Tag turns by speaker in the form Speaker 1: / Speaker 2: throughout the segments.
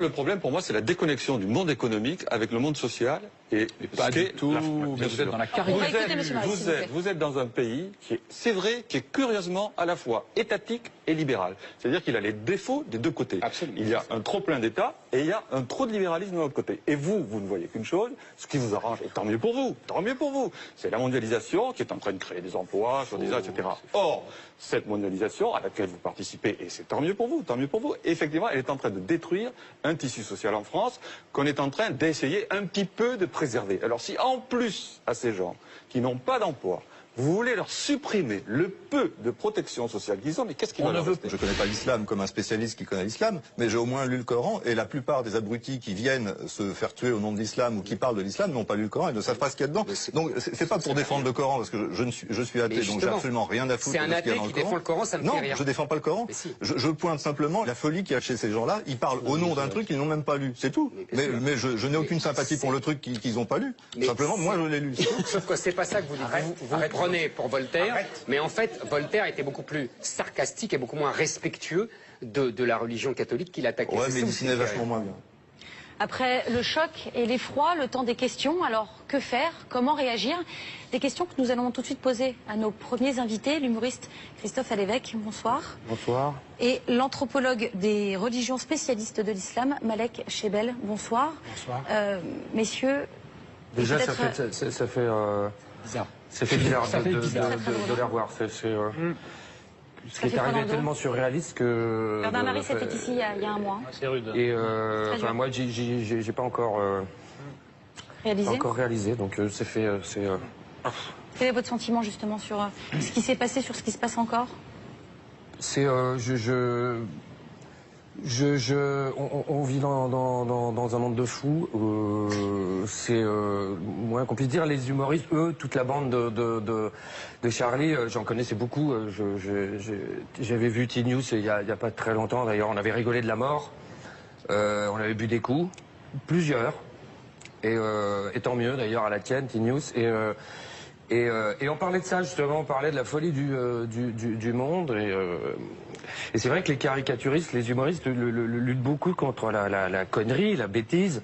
Speaker 1: Le problème pour moi, c'est la déconnexion du monde économique avec le monde social. Et
Speaker 2: pas du tout, mais vous êtes dans la caricature.
Speaker 1: Vous êtes dans un pays qui est, c'est vrai, qui est curieusement à la fois étatique et libéral. C'est-à-dire qu'il a les défauts des deux côtés.
Speaker 2: Absolument.
Speaker 1: Il y a un trop plein d'État et il y a un trop de libéralisme de l'autre côté. Et vous ne voyez qu'une chose, ce qui vous arrange, et tant mieux pour vous, tant mieux pour vous. C'est la mondialisation qui est en train de créer des emplois, soi-disant, etc. Or, cette mondialisation à laquelle vous participez, et c'est tant mieux pour vous, effectivement, elle est en train de détruire un tissu social en France qu'on est en train d'essayer un petit peu de préserver. Alors si en plus à ces gens qui n'ont pas d'emploi, vous voulez leur supprimer le peu de protection sociale qu'ils ont, mais qu'est-ce qu'ils vont leur rester ?
Speaker 3: Je ne connais pas l'islam comme un spécialiste qui connaît l'islam, mais j'ai au moins lu le Coran, et la plupart des abrutis qui viennent se faire tuer au nom de l'islam ou qui parlent de l'islam n'ont pas lu le Coran et ne savent pas ce qu'il y a dedans. Donc c'est pas pour défendre le Coran, parce que je suis athée, donc j'ai absolument rien à foutre de ce qu'il y a dans le Coran.
Speaker 4: C'est un athée qui défend le Coran, ça me fait rire.
Speaker 3: Non, je défends pas le Coran.
Speaker 4: Si.
Speaker 3: Je pointe simplement la folie qu'il y a chez ces gens-là. Ils parlent au nom d'un truc qu'ils n'ont même pas lu, c'est tout. Mais je n'ai aucune sympathie pour le truc qu'ils n'ont pas lu. Simplement, moi je l'ai lu.
Speaker 4: Sauf que c'est pas ça que vous dites. Vous prenez pour Voltaire. Mais en fait, Voltaire était beaucoup plus sarcastique et beaucoup moins respectueux de la religion catholique qu'il attaquait.
Speaker 3: Ouais, mais il dessinait vachement moins bien.
Speaker 5: Après le choc et l'effroi, le temps des questions. Alors, que faire? Comment réagir? Des questions que nous allons tout de suite poser à nos premiers invités, l'humoriste Christophe Alévèque. Bonsoir.
Speaker 6: Bonsoir.
Speaker 5: Et l'anthropologue des religions spécialistes de l'islam, Malek Chebel. Bonsoir.
Speaker 6: Bonsoir.
Speaker 5: Messieurs.
Speaker 6: Déjà, ça fait
Speaker 4: bizarre.
Speaker 6: Ça fait bizarre de les revoir. Ce qui est arrivé est tellement surréaliste que...
Speaker 5: Bernard Marie, c'était ici il y a un mois.
Speaker 6: C'est rude. Et moi, j'ai pas encore réalisé, donc c'est fait...
Speaker 5: Quel est votre sentiment justement sur ce qui s'est passé, sur ce qui se passe encore?
Speaker 6: C'est... on vit dans un monde de fous. C'est moins qu'on puisse dire. Les humoristes, eux, toute la bande de Charlie, j'en connaissais beaucoup. J'avais vu T-News il y a pas très longtemps. D'ailleurs, on avait rigolé de la mort. On avait bu des coups, plusieurs. Et tant mieux d'ailleurs à la tienne, T-News. Et on parlait de ça justement, on parlait de la folie du monde. Et c'est vrai que les caricaturistes, les humoristes luttent beaucoup contre la connerie, la bêtise.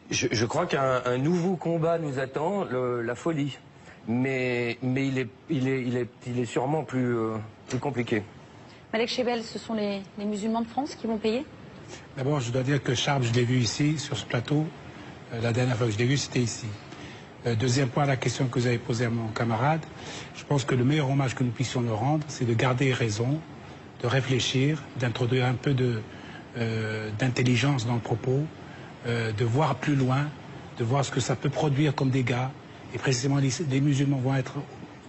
Speaker 6: Je crois qu'un nouveau combat nous attend, la folie. Mais il est sûrement plus compliqué.
Speaker 5: Malek Chebel, ce sont les musulmans de France qui vont payer?
Speaker 7: D'abord, je dois dire que Charles, je l'ai vu ici, sur ce plateau. La dernière fois que je l'ai vu, c'était ici. Deuxième point, la question que vous avez posée à mon camarade. Je pense que le meilleur hommage que nous puissions leur rendre, c'est de garder raison, de réfléchir, d'introduire un peu d'intelligence dans le propos, de voir plus loin, de voir ce que ça peut produire comme dégâts. Et précisément, les musulmans vont être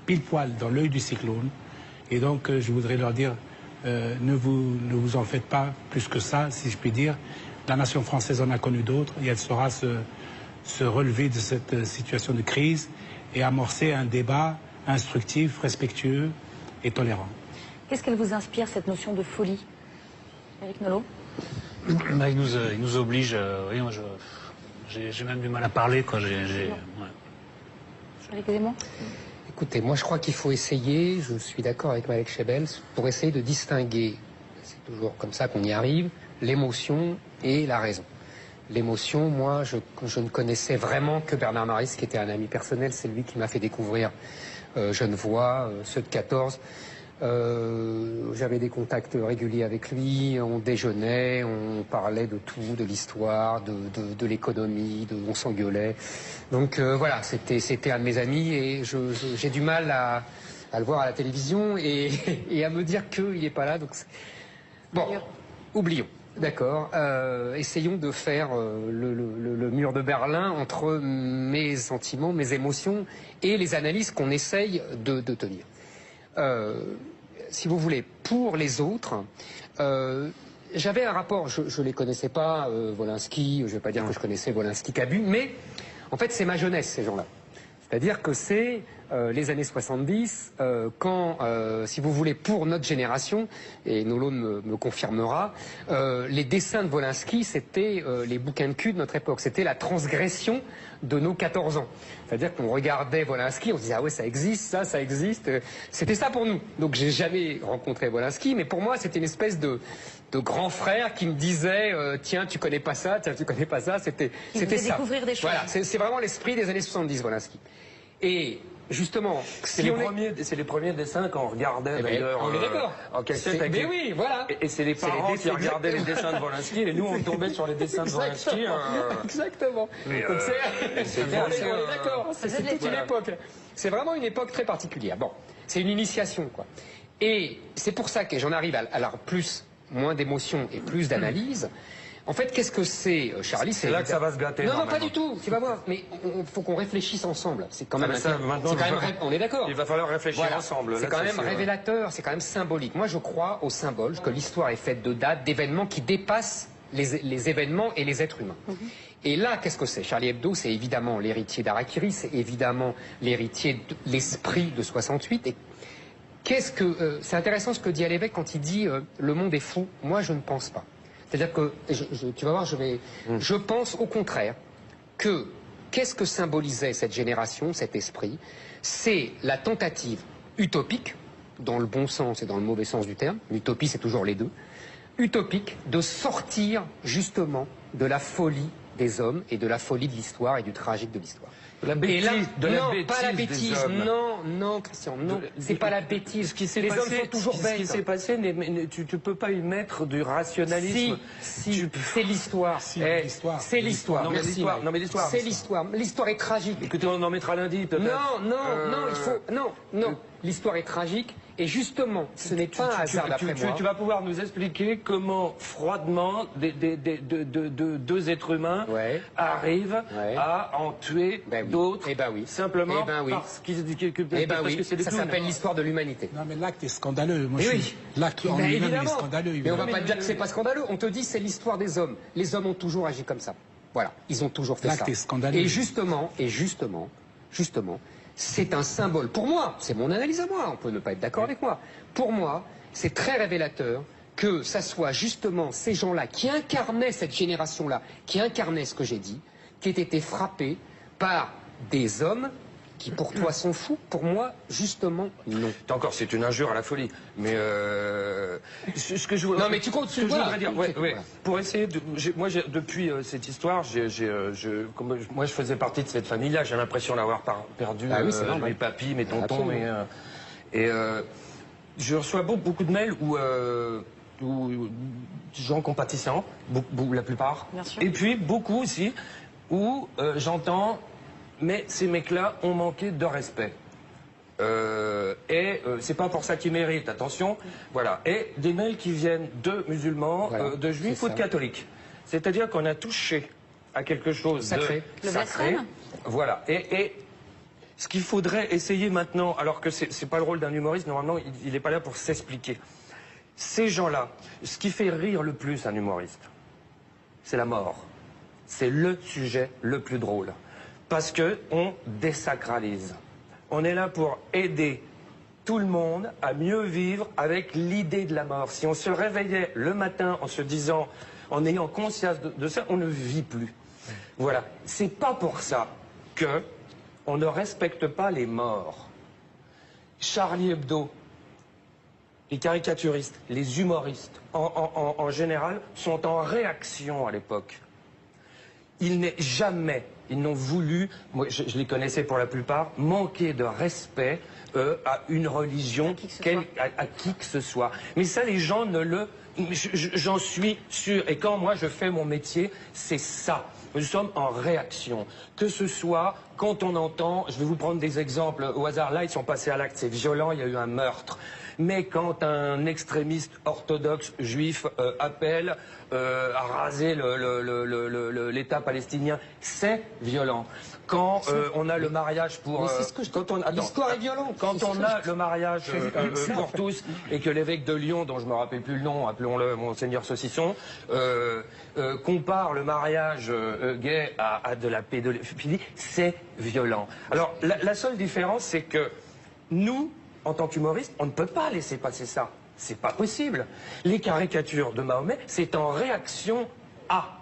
Speaker 7: pile poil dans l'œil du cyclone. Et donc, je voudrais leur dire, ne vous en faites pas plus que ça, si je puis dire. La nation française en a connu d'autres et elle saura se relever de cette situation de crise et amorcer un débat instructif, respectueux et tolérant.
Speaker 5: Qu'est-ce qu'elle vous inspire, cette notion de folie, Éric Nolot?
Speaker 2: Il nous oblige. Oui, moi, j'ai même du mal à parler quand
Speaker 5: Éric Zemmour.
Speaker 4: Écoutez, moi je crois qu'il faut essayer, je suis d'accord avec Malek Chebel, pour essayer de distinguer, c'est toujours comme ça qu'on y arrive, l'émotion et la raison. L'émotion, moi, je ne connaissais vraiment que Bernard Maris, qui était un ami personnel. C'est lui qui m'a fait découvrir Genevois, ceux de 14. J'avais des contacts réguliers avec lui. On déjeunait, on parlait de tout, de l'histoire, de l'économie, on s'engueulait. Donc voilà, c'était un de mes amis et j'ai du mal à le voir à la télévision et à me dire qu'il n'est pas là. Donc bon, oublions. D'accord. Essayons de faire le mur de Berlin entre mes sentiments, mes émotions et les analyses qu'on essaye de tenir. Si vous voulez, pour les autres, j'avais un rapport, je ne les connaissais pas, Wolinski, je ne vais pas dire que je connaissais Wolinski, Cabu, mais en fait c'est ma jeunesse, ces gens-là. C'est-à-dire que c'est les années 70, quand, si vous voulez, pour notre génération, et Nolo me confirmera, les dessins de Wolinski, c'était les bouquins de cul de notre époque. C'était la transgression de nos 14 ans. C'est-à-dire qu'on regardait Wolinski, on se disait, ah ouais, ça existe, ça existe. C'était ça pour nous. Donc j'ai jamais rencontré Wolinski, mais pour moi, c'était une espèce de grand frère qui me disait, tiens, tu connais pas ça, tiens, tu connais pas ça. C'était ça.
Speaker 5: Découvrir des choses.
Speaker 4: Voilà, c'est vraiment l'esprit des années 70, Wolinski. Et justement,
Speaker 6: c'est les premiers dessins qu'on regardait d'ailleurs en cassette.
Speaker 4: Mais oui, voilà.
Speaker 6: Et c'est les parents qui regardaient les dessins de Wolinski et nous on tombait sur les dessins de Wolinski.
Speaker 4: Exactement. On est d'accord, c'est toute une époque. C'est vraiment une époque très particulière. Bon, c'est une initiation, quoi. Et c'est pour ça que j'en arrive à alors moins d'émotion et plus d'analyse. En fait, qu'est-ce que c'est, Charlie?
Speaker 6: C'est là que ça va se gâter.
Speaker 4: Non, pas du tout. Tu vas voir. Mais il faut qu'on réfléchisse ensemble. C'est quand même. On est d'accord.
Speaker 6: Il va falloir réfléchir ensemble.
Speaker 4: C'est quand même révélateur. C'est quand même symbolique. Moi, je crois au symbole, que l'histoire est faite de dates, d'événements qui dépassent les événements et les êtres humains. Et là, qu'est-ce que c'est? Charlie Hebdo, c'est évidemment l'héritier d'Harakiri, c'est évidemment l'héritier de l'esprit de 68. Et c'est intéressant ce que dit Alévèque quand il dit le monde est fou. Moi, je ne pense pas. C'est-à-dire que, tu vas voir, je pense au contraire que qu'est-ce que symbolisait cette génération, cet esprit? C'est la tentative utopique, dans le bon sens et dans le mauvais sens du terme, l'utopie c'est toujours les deux, utopique de sortir justement de la folie des hommes et de la folie de l'histoire et du tragique de l'histoire.
Speaker 6: La bêtise,
Speaker 4: pas la bêtise, non, Christian, non, c'est pas la bêtise.
Speaker 6: Ce qui s'est passé,
Speaker 4: toujours bêtes.
Speaker 6: Ce qui s'est passé, tu peux pas y mettre du rationalisme.
Speaker 4: Si, c'est l'histoire. C'est l'histoire.
Speaker 6: Non mais l'histoire.
Speaker 4: C'est l'histoire. L'histoire est tragique.
Speaker 6: Écoutez, on en mettra lundi peut-être.
Speaker 4: Non. L'histoire est tragique. Et justement, ce n'est pas un hasard d'après moi.
Speaker 6: Tu vas pouvoir nous expliquer comment, froidement, deux êtres humains arrivent à en tuer d'autres, simplement parce que c'est des
Speaker 4: ça s'appelle l'histoire de l'humanité.
Speaker 7: Non, mais l'acte est scandaleux. L'acte en lui-même est scandaleux.
Speaker 4: Mais on ne va pas dire que c'est pas scandaleux. On te dit c'est l'histoire des hommes. Les hommes ont toujours agi comme ça. Voilà, ils ont toujours fait ça.
Speaker 7: L'acte est scandaleux.
Speaker 4: Et justement, c'est un symbole. Pour moi, c'est mon analyse à moi, on peut ne pas être d'accord avec moi. Pour moi, c'est très révélateur que ça soit justement ces gens-là qui incarnaient cette génération-là, qui incarnaient ce que j'ai dit, qui aient été frappés par des hommes qui pour toi sont fous, pour moi, justement, non.
Speaker 6: Encore, c'est une injure à la folie. Mais ce que je voudrais...
Speaker 4: Non, mais tu comptes sur
Speaker 6: voudrais dire, pour essayer de... Moi, depuis cette histoire, moi, je faisais partie de cette famille-là. J'ai l'impression d'avoir perdu mes papis, mes tontons. Je reçois beaucoup de mails où gens compatissants, la plupart.
Speaker 5: Bien sûr.
Speaker 6: Et puis, beaucoup aussi, où j'entends... Mais ces mecs-là ont manqué de respect. C'est pas pour ça qu'ils méritent, attention. Voilà. Et des mails qui viennent de musulmans, de juifs ou de catholiques. C'est-à-dire qu'on a touché à quelque chose
Speaker 4: sacré.
Speaker 6: De sacré. Voilà. Et ce qu'il faudrait essayer maintenant, alors que c'est pas le rôle d'un humoriste, normalement, il n'est pas là pour s'expliquer. Ces gens-là, ce qui fait rire le plus un humoriste, c'est la mort. C'est le sujet le plus drôle. Parce qu'on désacralise. On est là pour aider tout le monde à mieux vivre avec l'idée de la mort. Si on se réveillait le matin en se disant, en ayant conscience de ça, on ne vit plus. Voilà. C'est pas pour ça que on ne respecte pas les morts. Charlie Hebdo, les caricaturistes, les humoristes, en général, sont en réaction à l'époque. Ils n'ont voulu, moi je les connaissais pour la plupart, manquer de respect à une religion, à qui que ce soit. Mais ça, les gens ne le... J'en suis sûr. Et quand moi je fais mon métier, c'est ça. Nous sommes en réaction. Que ce soit quand on entend, je vais vous prendre des exemples au hasard, là ils sont passés à l'acte, c'est violent, il y a eu un meurtre. Mais quand un extrémiste orthodoxe juif appelle à raser l'État palestinien, c'est violent. Quand on a le mariage pour...
Speaker 4: L'histoire est violente.
Speaker 6: Quand on a le mariage pour tous et que l'évêque de Lyon, dont je me rappelle plus le nom, appelons-le Monseigneur Saucisson, compare le mariage gay à de la pédophilie, c'est violent. Alors la seule différence, c'est que nous, en tant qu'humoristes, on ne peut pas laisser passer ça. C'est pas possible. Les caricatures de Mahomet, c'est en réaction à...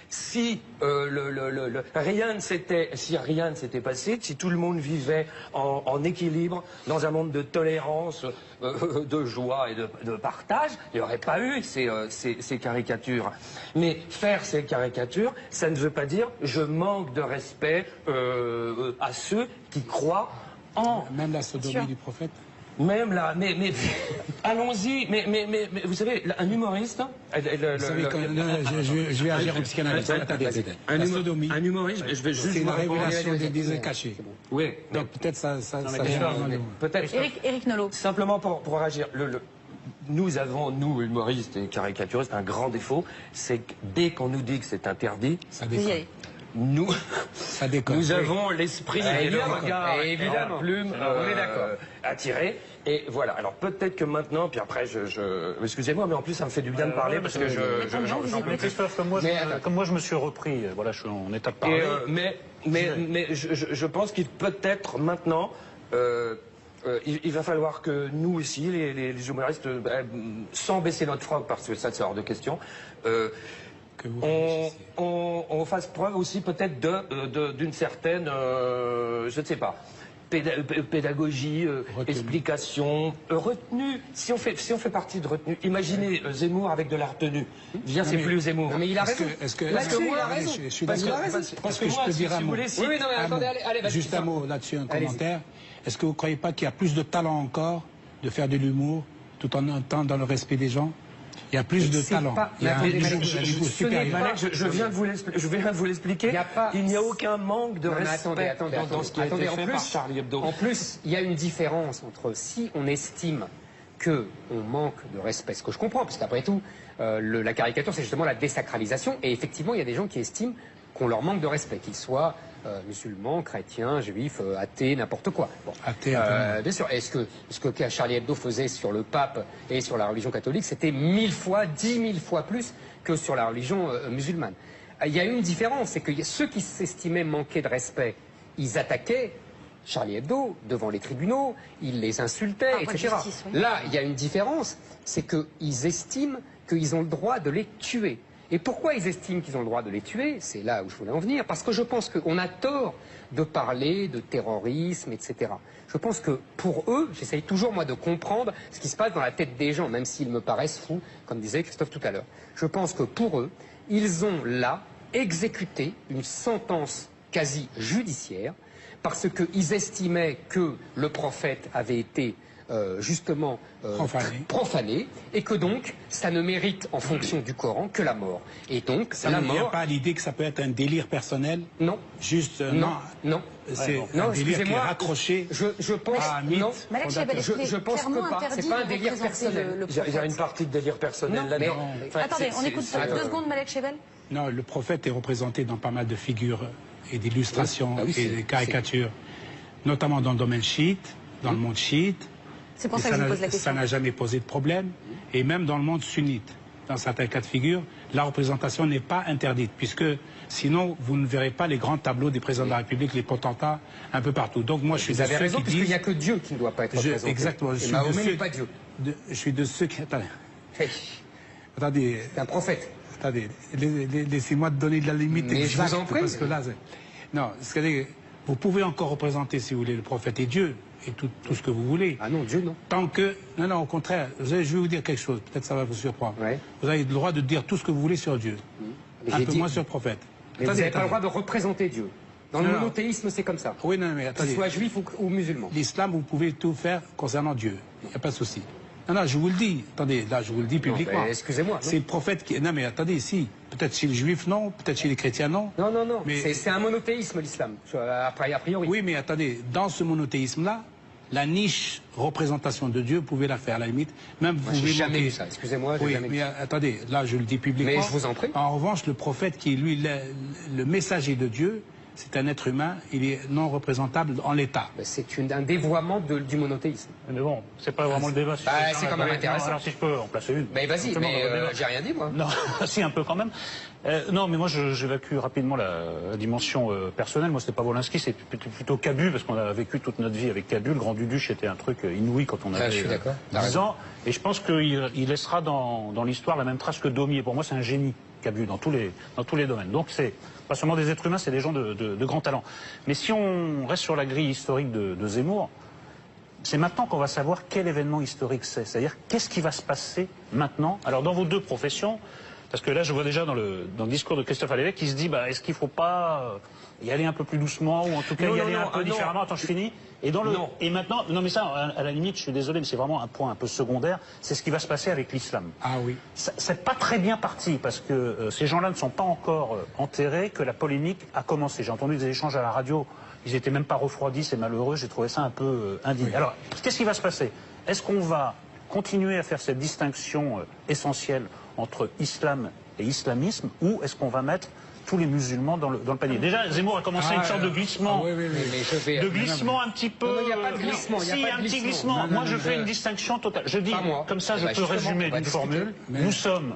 Speaker 6: Si rien ne s'était passé, si tout le monde vivait en équilibre, dans un monde de tolérance, de joie et de partage, il n'y aurait pas eu ces caricatures. Mais faire ces caricatures, ça ne veut pas dire je manque de respect à ceux qui croient en...
Speaker 7: Même la sodomie du prophète.
Speaker 6: Même là, mais allons-y, mais vous savez, un humoriste...
Speaker 7: Vous savez, je vais agir en psychanalyste.
Speaker 6: Un humoriste, je vais juste...
Speaker 7: C'est une révélation des désirs cachés.
Speaker 6: Oui.
Speaker 7: Donc peut-être ça
Speaker 6: Peut-être.
Speaker 5: Éric Nolot.
Speaker 6: Simplement pour réagir, nous avons, nous, humoristes et caricaturistes, un grand défaut, c'est que dès qu'on nous dit que c'est interdit,
Speaker 7: ça déconne.
Speaker 6: Nous avons l'esprit et le
Speaker 4: évidemment,
Speaker 6: regard et la
Speaker 4: évidemment.
Speaker 6: plume attirés. Et voilà, alors peut-être que maintenant, puis après, excusez-moi, mais en plus ça me fait du bien de parler parce que j'en peux plus.
Speaker 2: Christophe, comme moi je me suis repris, voilà, je suis en état de parler.
Speaker 6: Mais je pense qu'il peut être maintenant... il va falloir que nous aussi, les humoristes, sans baisser notre froc, parce que ça c'est hors de question, on fasse preuve aussi peut-être d'une certaine, je ne sais pas, pédagogie, explication, retenue. Si on fait partie de retenue, imaginez Zemmour avec de la retenue. Viens, c'est plus Zemmour.
Speaker 4: Non, mais il a raison.
Speaker 7: Est-ce que
Speaker 4: il a raison.
Speaker 7: Je suis d'accord. Parce que je peux dire un mot.
Speaker 4: Oui, non, mais attendez, allez,
Speaker 7: juste un mot là-dessus, un commentaire. Est-ce que vous ne croyez pas qu'il y a plus de talent encore de faire de l'humour tout en étant dans le respect des gens? Il y a plus de talent. Il y a un niveau supérieur.
Speaker 6: Je viens de vous l'expliquer. Il n'y a aucun manque de respect dans ce qui a été fait par Charlie Hebdo.
Speaker 4: En plus, il y a une différence entre si on estime qu'on manque de respect, ce que je comprends, parce qu'après tout, la caricature, c'est justement la désacralisation, et effectivement, il y a des gens qui estiment qu'on leur manque de respect, qu'ils soient musulmans, chrétiens, juifs, athées, n'importe quoi. Bon.
Speaker 7: Athées,
Speaker 4: bien sûr. Et ce que Charlie Hebdo faisait sur le pape et sur la religion catholique, c'était 1000 fois, 10 000 fois plus que sur la religion musulmane. Il y a une différence, c'est que ceux qui s'estimaient manquer de respect, ils attaquaient Charlie Hebdo devant les tribunaux, ils les insultaient, etc.
Speaker 5: Justice, oui.
Speaker 4: Là, il y a une différence, c'est qu'ils estiment qu'ils ont le droit de les tuer. Et pourquoi ils estiment qu'ils ont le droit de les tuer? C'est là où je voulais en venir. Parce que je pense qu'on a tort de parler de terrorisme, etc. Je pense que pour eux, j'essaye toujours moi de comprendre ce qui se passe dans la tête des gens, même s'ils me paraissent fous, comme disait Christophe tout à l'heure. Je pense que pour eux, ils ont là exécuté une sentence quasi judiciaire parce qu'ils estimaient que le prophète avait été justement profané et que donc ça ne mérite en fonction du Coran que la mort. Et donc
Speaker 7: Ça
Speaker 4: la
Speaker 7: ne vient
Speaker 4: mort...
Speaker 7: pas à l'idée que ça peut être un délire personnel?
Speaker 4: Non.
Speaker 7: Juste
Speaker 4: Non.
Speaker 7: C'est un délire qui est raccroché
Speaker 4: je pense
Speaker 7: à un mythe.
Speaker 4: non.
Speaker 5: Malek Chebel,
Speaker 4: je pense que pas. C'est pas un délire personnel.
Speaker 6: Il y a une partie de délire personnel là-dedans.
Speaker 5: Attendez, on écoute 2 secondes, Malek Chebel.
Speaker 7: Non, le prophète est représenté dans pas mal de figures et d'illustrations et de caricatures, notamment dans le domaine chiite, dans le monde chiite.
Speaker 5: C'est pour ça que je vous pose la question.
Speaker 7: Ça n'a jamais posé de problème. Et même dans le monde sunnite, dans certains cas de figure, la représentation n'est pas interdite, puisque sinon, vous ne verrez pas les grands tableaux des présidents de la République, les potentats, un peu partout. Donc moi, je suis de
Speaker 4: Vous avez
Speaker 7: ceux
Speaker 4: raison,
Speaker 7: qui
Speaker 4: puisqu'il
Speaker 7: disent...
Speaker 4: n'y a que Dieu qui ne doit pas être représenté.
Speaker 7: Exactement.
Speaker 4: Et Mahomet n'est pas Dieu.
Speaker 7: Je suis de ceux qui... Attendez.
Speaker 4: Hey,
Speaker 7: Attendez.
Speaker 4: c'est un prophète.
Speaker 7: Attendez. Laissez-moi donner de la limite
Speaker 4: Mais
Speaker 7: exacte.
Speaker 4: je vous en prie.
Speaker 7: Parce que là, non, c'est-à-dire, vous pouvez encore représenter, si vous voulez, le prophète et Dieu, et tout ce que vous voulez.
Speaker 4: Ah non, Dieu non.
Speaker 7: Tant que... Non, au contraire. Je vais vous dire quelque chose. Peut-être ça va vous surprendre.
Speaker 4: Ouais.
Speaker 7: Vous avez le droit de dire tout ce que vous voulez sur Dieu.
Speaker 4: Mais
Speaker 7: Un
Speaker 4: j'ai
Speaker 7: peu
Speaker 4: dit-
Speaker 7: moins sur le prophète.
Speaker 4: Mais vous n'avez pas le droit de représenter Dieu. Dans le
Speaker 7: Non.
Speaker 4: monothéisme, c'est comme ça.
Speaker 7: Oui, non, mais
Speaker 4: Qu'il
Speaker 7: attendez.
Speaker 4: soit juif ou musulman.
Speaker 7: L'islam, vous pouvez tout faire concernant Dieu. Il n'y a pas de souci. Non, je vous le dis. Attendez, là, je vous le dis publiquement.
Speaker 4: mais excusez-moi, non.
Speaker 7: C'est le prophète qui... Non, mais attendez, si. Peut-être chez les juifs, non. Peut-être chez les chrétiens, non.
Speaker 4: Non.
Speaker 7: Mais-
Speaker 4: C'est un monothéisme, l'islam, a priori.
Speaker 7: Oui, mais attendez, dans ce monothéisme-là, la niche représentation de Dieu, vous pouvez la faire à la limite. Même
Speaker 4: Moi,
Speaker 7: vous
Speaker 4: j'ai
Speaker 7: pouvez
Speaker 4: jamais
Speaker 7: moquer.
Speaker 4: vu ça. Excusez-moi, j'ai
Speaker 7: Oui,
Speaker 4: jamais
Speaker 7: mais
Speaker 4: vu ça.
Speaker 7: attendez, là je le dis publiquement.
Speaker 4: Mais je vous en prie.
Speaker 7: En revanche, le prophète qui est lui le messager de Dieu, c'est un être humain, il est non représentable en l'état.
Speaker 4: C'est un dévoiement du monothéisme.
Speaker 2: Mais bon, c'est pas vraiment le débat.
Speaker 4: Bah, c'est quand même intéressant.
Speaker 2: Alors si je peux en placer une.
Speaker 4: Mais vas-y,
Speaker 2: Simplement
Speaker 4: mais
Speaker 2: dans le débat.
Speaker 4: j'ai rien dit, moi.
Speaker 2: Non, si un peu quand même. Non, mais moi j'évacue rapidement la dimension personnelle. Moi, c'était pas Wolinski, c'est plutôt Cabu, parce qu'on a vécu toute notre vie avec Cabu. Le Grand Duduche était un truc inouï quand on avait
Speaker 4: je suis d'accord.
Speaker 2: 10 ans. Et je pense qu'il laissera dans l'histoire la même trace que Daumier. Pour moi, c'est un génie, Cabu, dans tous les domaines. Donc c'est pas seulement des êtres humains, c'est des gens de grand talent. Mais si on reste sur la grille historique de Zemmour, c'est maintenant qu'on va savoir quel événement historique c'est. C'est-à-dire, qu'est-ce qui va se passer maintenant? Alors, dans vos deux professions, parce que là, je vois déjà dans le discours de Christophe Alévèque qui se dit, est-ce qu'il ne faut pas y aller un peu plus doucement, ou en tout cas y aller un peu différemment? Attends, je finis. Et maintenant, non mais ça, à la limite, je suis désolé, mais c'est vraiment un point un peu secondaire, c'est ce qui va se passer avec l'islam.
Speaker 7: Ah oui.
Speaker 2: C'est pas très bien parti, parce que ces gens-là ne sont pas encore enterrés, que la polémique a commencé. J'ai entendu des échanges à la radio, ils n'étaient même pas refroidis, c'est malheureux, j'ai trouvé ça un peu indigne. Oui. Alors, qu'est-ce qui va se passer? Est-ce qu'on va continuer à faire cette distinction essentielle entre islam et islamisme, ou est-ce qu'on va mettre tous les musulmans dans le panier? Déjà, Zemmour a commencé une sorte de glissement, de glissement un petit peu...
Speaker 4: Il n'y a pas de glissement.
Speaker 2: Si, il y a un petit glissement. Moi, je fais une distinction totale. Je dis, comme ça, je peux résumer d'une formule. Nous sommes,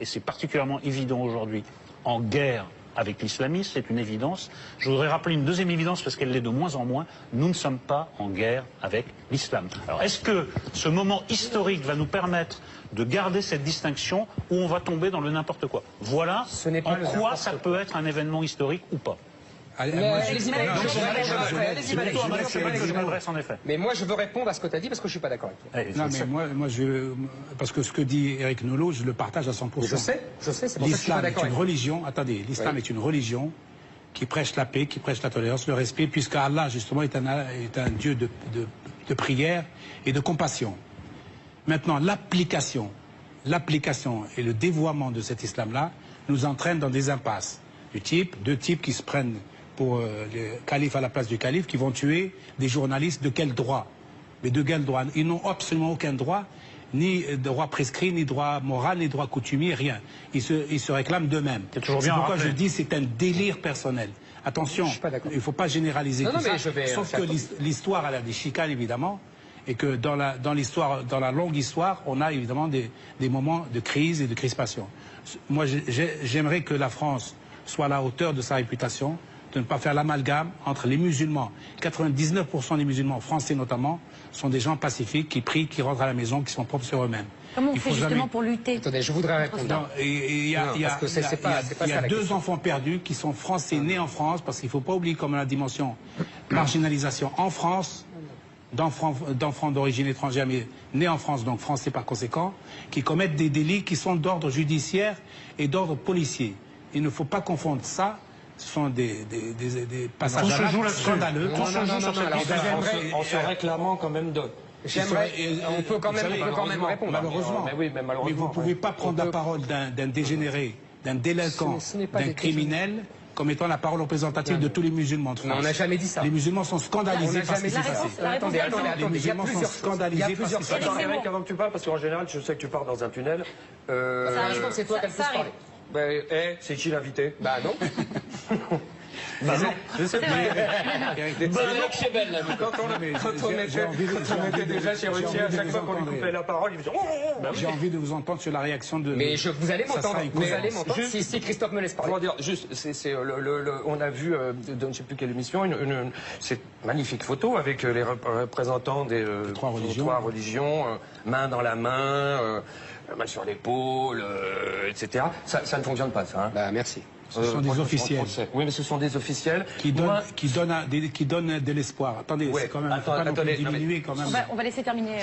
Speaker 2: et c'est particulièrement évident aujourd'hui, en guerre avec l'islamisme, c'est une évidence. Je voudrais rappeler une deuxième évidence, parce qu'elle l'est de moins en moins. Nous ne sommes pas en guerre avec l'islam. Alors, est-ce que ce moment historique va nous permettre de garder cette distinction, ou on va tomber dans le n'importe quoi? Voilà en quoi ça peut être un événement historique ou pas.
Speaker 4: Allez-y,
Speaker 2: Mais
Speaker 4: moi, je veux répondre à ce que tu as dit, parce que je ne suis pas d'accord avec toi.
Speaker 7: Non, mais moi, parce que ce que dit Éric Nolot, je le partage à 100%.
Speaker 4: Je sais, c'est pour ça que je suis pas d'accord avec toi.
Speaker 7: L'islam est une religion, attendez, l'islam est une religion qui prêche la paix, qui prêche la tolérance, le respect, puisque Allah, justement, est un Dieu de prière et de compassion. Maintenant, l'application et le dévoiement de cet islam-là nous entraînent dans des impasses. Deux types qui se prennent pour le calife à la place du calife, qui vont tuer des journalistes. De quel droit? Mais de quel droit? Ils n'ont absolument aucun droit, ni droit prescrit, ni droit moral, ni droit coutumier, rien. Ils se réclament d'eux-mêmes. C'est pourquoi je dis c'est un délire personnel. Attention, il ne faut pas généraliser tout ça, sauf que l'histoire, elle a des chicanes, évidemment, et que dans la longue histoire, on a évidemment des moments de crise et de crispation. Moi, j'aimerais que la France soit à la hauteur de sa réputation, de ne pas faire l'amalgame entre les musulmans. 99% des musulmans, français notamment, sont des gens pacifiques, qui prient, qui rentrent à la maison, qui sont propres sur eux-mêmes.
Speaker 5: Comment on fait justement pour lutter?
Speaker 4: Attendez, je voudrais répondre.
Speaker 7: Il y a deux enfants perdus qui sont français, nés en France, parce qu'il ne faut pas oublier comme la dimension marginalisation en France, d'enfants d'origine étrangère, mais nés en France, donc français par conséquent, qui commettent des délits qui sont d'ordre judiciaire et d'ordre policier. Il ne faut pas confondre ça. Ce sont des passages scandaleux.
Speaker 6: En se réclamant quand même d'autres.
Speaker 4: On peut quand même répondre.
Speaker 7: Malheureusement. Mais vous ne pouvez pas prendre la parole d'un dégénéré, d'un délinquant, d'un criminel, comme étant la parole représentative de tous les musulmans de France.
Speaker 4: On n'a jamais dit ça.
Speaker 7: Les musulmans sont scandalisés par ce qui s'est passé.
Speaker 4: Attendez,
Speaker 7: Les musulmans sont scandalisés par ce qui s'est passé.
Speaker 6: Attends, Eric, avant que tu parles, parce qu'en général, je sais que tu pars dans un tunnel.
Speaker 4: C'est toi qui as le plus parlé.
Speaker 6: C'est qui l'invité?
Speaker 4: Bah non.
Speaker 6: Bah non, je sais pas.
Speaker 4: Quand on était déjà chez Ruquier, à chaque fois qu'on lui coupait la parole, il faisait
Speaker 7: J'ai envie de vous entendre sur la réaction de...
Speaker 4: Mais vous allez m'entendre. Vous allez m'entendre si Christophe me laisse parler.
Speaker 6: Pour dire, juste, on a vu, dans je ne sais plus quelle émission, cette magnifique photo avec les représentants des trois religions, main dans la main, main sur l'épaule, etc. Ça ne fonctionne pas, ça. Hein.
Speaker 4: Bah, merci.
Speaker 7: Ce sont des officiels.
Speaker 6: Oui, mais ce sont des officiels
Speaker 7: qui donnent de l'espoir. Attendez, c'est quand même
Speaker 6: attendez,
Speaker 7: diminuer quand même.
Speaker 5: On va laisser terminer.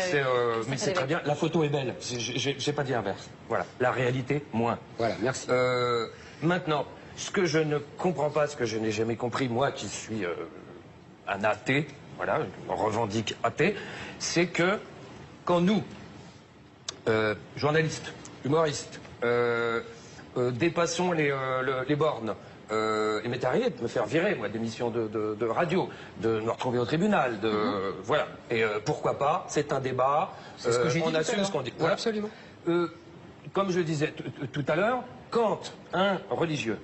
Speaker 6: Mais c'est très bien. La photo est belle. J'ai pas dit inverse. Voilà. La réalité, moins.
Speaker 4: Voilà, merci.
Speaker 6: Maintenant, ce que je ne comprends pas, ce que je n'ai jamais compris, moi qui suis un athée, voilà, revendique athée, c'est que quand nous, journalistes, humoristes, dépassons les bornes. Il m'est arrivé de me faire virer, moi, d'émissions de radio, de me retrouver au tribunal, voilà. Et pourquoi pas, c'est un débat,
Speaker 4: C'est ce que j'ai dit
Speaker 6: on
Speaker 4: tout à
Speaker 6: assume
Speaker 4: l'heure.
Speaker 6: ce qu'on dit.
Speaker 4: Voilà, absolument.
Speaker 6: Comme je le disais tout à l'heure, quand un religieux,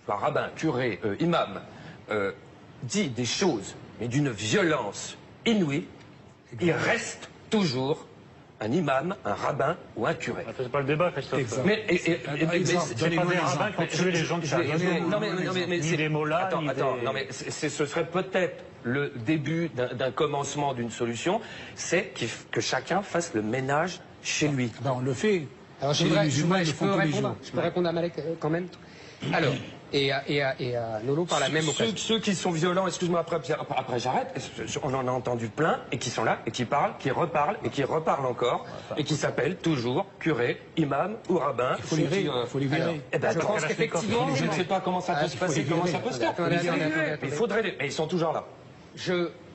Speaker 6: soit rabbin, curé, imam, dit des choses, mais d'une violence inouïe, il reste toujours un imam, un rabbin ou un curé.
Speaker 2: C'est pas le débat, Christophe.
Speaker 7: Exemple.
Speaker 6: Mais
Speaker 2: C'est pas des rabbins qui ont tué les gens de Charlie Hebdo.
Speaker 6: non, mais
Speaker 2: Ni
Speaker 6: c'est-
Speaker 2: des mollahs,
Speaker 6: attends,
Speaker 2: ni
Speaker 6: attends,
Speaker 2: des-
Speaker 6: non, mais ce serait peut-être le début d'un commencement d'une solution, c'est que chacun fasse le ménage chez lui.
Speaker 7: Ben, on le fait.
Speaker 4: Alors,
Speaker 7: Chez les musulmans, ils le font tous les jours.
Speaker 4: je peux répondre à Malek quand même. Alors, et à Nolo par la même occasion.
Speaker 6: Ceux qui sont violents, excuse-moi, après j'arrête, on en a entendu plein, et qui sont là, et qui parlent, qui reparlent, et qui reparlent encore, et qui s'appellent toujours curé, imam ou rabbin.
Speaker 7: Il faut les virer.
Speaker 6: Eh ben,
Speaker 4: Je pense qu'effectivement,
Speaker 6: je ne sais pas comment ça peut se passer, comment ça peut se faire.
Speaker 4: Attendez,
Speaker 6: Mais il faudrait mais ils sont toujours là.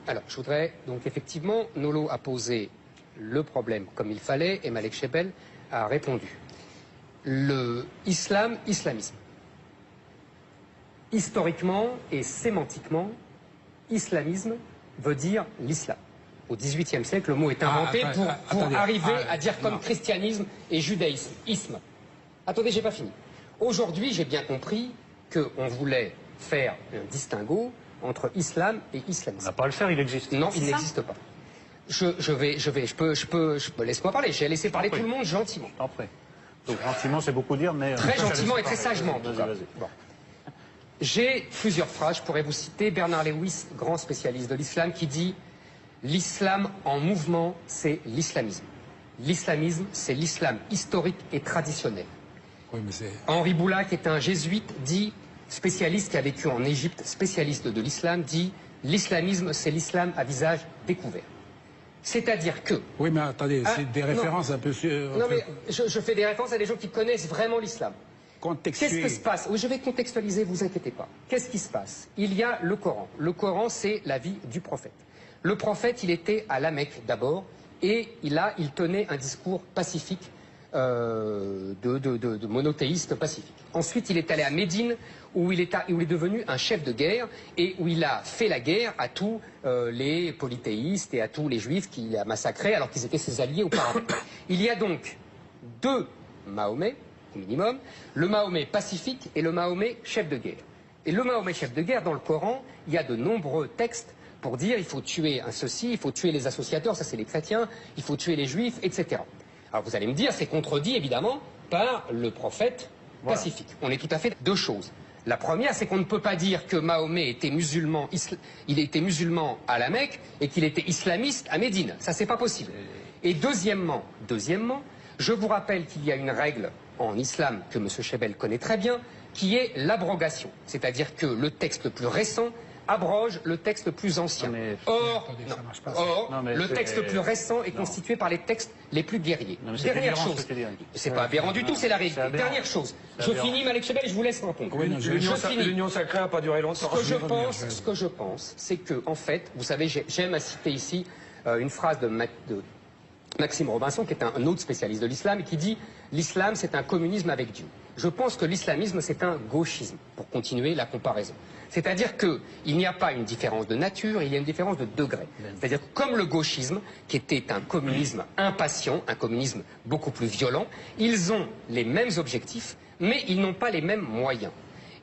Speaker 4: Alors, je voudrais, donc effectivement, Nolo a posé le problème comme il fallait et Malek Chebel a répondu. Le islamisme. Historiquement et sémantiquement, islamisme veut dire l'islam. Au XVIIIe siècle, le mot est inventé pour
Speaker 7: attendez.
Speaker 4: arriver à dire comme
Speaker 7: non.
Speaker 4: christianisme et judaïsme, isme. Attendez, j'ai pas fini. Aujourd'hui, j'ai bien compris qu'on voulait faire un distinguo entre islam et
Speaker 2: On
Speaker 4: islamisme.
Speaker 2: n'a pas à le faire, il existe.
Speaker 4: Non, il
Speaker 5: C'est ça.
Speaker 4: n'existe pas. Laisse-moi parler. J'ai laissé parler tout le monde gentiment.
Speaker 2: Je t'en prie. Donc, gentiment, c'est beaucoup dire, mais...
Speaker 4: Très gentiment et très sagement, en tout
Speaker 2: Vas-y,
Speaker 4: cas.
Speaker 2: vas-y.
Speaker 4: Bon. J'ai plusieurs phrases. Je pourrais vous citer Bernard Lewis, grand spécialiste de l'islam, qui dit « L'islam en mouvement, c'est l'islamisme. L'islamisme, c'est l'islam historique et traditionnel. »
Speaker 7: Oui, mais c'est...
Speaker 4: Henri Boula, qui est un jésuite, dit, spécialiste qui a vécu en Égypte, spécialiste de l'islam, dit « L'islamisme, c'est l'islam à visage découvert. » C'est-à-dire que...
Speaker 7: Oui, mais attendez,
Speaker 4: Ah,
Speaker 7: c'est des
Speaker 4: non.
Speaker 7: références un peu...
Speaker 4: Non, mais je fais des références à des gens qui connaissent vraiment l'islam.
Speaker 7: contextuées.
Speaker 4: Qu'est-ce qui se passe? Oui, je vais contextualiser, vous inquiétez pas. Qu'est-ce qui se passe? Il y a le Coran. Le Coran, c'est la vie du prophète. Le prophète, il était à la Mecque d'abord, et il tenait un discours pacifique, de monothéiste pacifique. Ensuite, il est allé à Médine, où il est devenu un chef de guerre, et où il a fait la guerre à tous les polythéistes et à tous les juifs qu'il a massacrés, alors qu'ils étaient ses alliés auparavant. Il y a donc deux Mahomet, au minimum, le Mahomet pacifique et le Mahomet chef de guerre. Et le Mahomet chef de guerre, dans le Coran, il y a de nombreux textes pour dire il faut tuer un ceci, il faut tuer les associateurs, ça c'est les chrétiens, il faut tuer les juifs, etc. Alors vous allez me dire, c'est contredit évidemment par le prophète pacifique. On est tout à fait deux choses. La première, c'est qu'on ne peut pas dire que Mahomet était musulman, il était musulman à la Mecque et qu'il était islamiste à Médine. Ça, c'est pas possible. Et deuxièmement, je vous rappelle qu'il y a une règle en islam que M. Chebel connaît très bien, qui est l'abrogation. C'est-à-dire que le texte le plus récent abroge le texte le plus ancien.
Speaker 2: Non, mais-
Speaker 4: Or,
Speaker 7: Attendez,
Speaker 4: non.
Speaker 7: ça marche pas.
Speaker 4: Or,
Speaker 2: Non, mais
Speaker 4: le
Speaker 2: c'est-
Speaker 4: texte le plus récent est
Speaker 2: Non.
Speaker 4: constitué par les textes les plus guerriers.
Speaker 2: Non, mais c'est
Speaker 4: Dernière
Speaker 2: aberrant,
Speaker 4: chose,
Speaker 2: ce que tu dis, Eric.
Speaker 4: c'est pas aberrant du tout, c'est la réalité.
Speaker 2: C'est aberrant.
Speaker 4: Dernière chose,
Speaker 2: C'est
Speaker 4: je
Speaker 2: aberrant.
Speaker 4: finis Malek Chebel et je vous laisse répondre.
Speaker 7: Oui, non, je-
Speaker 4: finis.
Speaker 6: L'union sacrée n'a pas duré longtemps.
Speaker 4: Ce que je pense, c'est que, en fait, vous savez, j'aime à citer ici une phrase de Maxime Robinson, qui est un autre spécialiste de l'islam, et qui dit « L'islam, c'est un communisme avec Dieu ». Je pense que l'islamisme, c'est un gauchisme, pour continuer la comparaison. C'est-à-dire qu'il n'y a pas une différence de nature, il y a une différence de degré. C'est-à-dire que comme le gauchisme, qui était un communisme impatient, un communisme beaucoup plus violent, ils ont les mêmes objectifs, mais ils n'ont pas les mêmes moyens.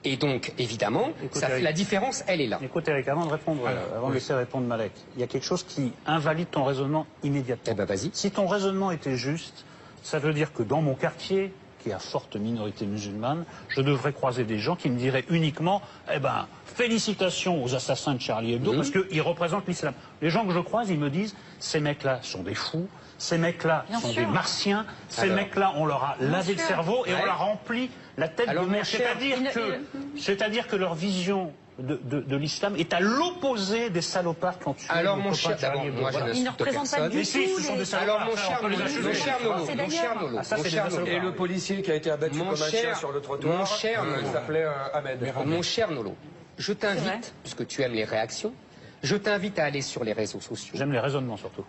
Speaker 4: Et donc, évidemment,
Speaker 2: Écoute, Eric.
Speaker 4: la différence, elle est là.
Speaker 2: Écoute Eric, avant de répondre, avant de laisser répondre Malek, il y a quelque chose qui invalide ton raisonnement immédiatement.
Speaker 4: Eh ben, vas-y.
Speaker 2: Si ton raisonnement était juste, ça veut dire que dans mon quartier, qui est à forte minorité musulmane, je devrais croiser des gens qui me diraient uniquement, eh ben, félicitations aux assassins de Charlie Hebdo, parce qu'ils représentent l'islam. Les gens que je croise, ils me disent, ces mecs-là sont des fous, ces mecs-là
Speaker 5: Bien
Speaker 2: sont
Speaker 5: sûr.
Speaker 2: des martiens, ces
Speaker 4: Alors.
Speaker 2: mecs-là, on leur a lavé le
Speaker 5: sûr.
Speaker 2: cerveau et
Speaker 4: Ouais.
Speaker 2: on leur a rempli la tête
Speaker 4: Alors,
Speaker 2: de
Speaker 4: mon
Speaker 2: mer.
Speaker 4: cher,
Speaker 2: C'est-à-dire que leur vision de l'islam est à l'opposé des salopards qui ont tué
Speaker 4: Alors,
Speaker 2: le
Speaker 4: mon
Speaker 2: copain
Speaker 4: cher,
Speaker 2: de Charlie
Speaker 4: d'abord,
Speaker 2: Hebdo.
Speaker 4: moi,
Speaker 2: Voilà.
Speaker 4: je
Speaker 5: Il ne
Speaker 4: n'insulte
Speaker 5: représente pas
Speaker 4: personne.
Speaker 5: du
Speaker 2: Mais si,
Speaker 5: tout
Speaker 2: ce sont
Speaker 5: les-
Speaker 2: des salopards.
Speaker 4: Alors, mon
Speaker 2: Après,
Speaker 4: cher
Speaker 2: on peut les
Speaker 4: Nolo,
Speaker 2: acheter.
Speaker 4: mon cher Nolo,
Speaker 5: C'est
Speaker 4: mon cher
Speaker 5: d'ailleurs-
Speaker 4: Nolo,
Speaker 2: Ah, ça,
Speaker 4: mon
Speaker 2: c'est
Speaker 4: cher
Speaker 2: des
Speaker 4: Nolo.
Speaker 6: Et le policier qui a été abattu
Speaker 4: Mon
Speaker 6: comme un chien
Speaker 4: cher-
Speaker 6: sur le trottoir,
Speaker 4: mon cher
Speaker 6: il
Speaker 4: Nolo.
Speaker 6: s'appelait Ahmed.
Speaker 4: Mon cher Nolo, je
Speaker 5: C'est vrai.
Speaker 4: t'invite, puisque tu aimes les réactions, je t'invite à aller sur les réseaux sociaux.
Speaker 2: J'aime les raisonnements surtout.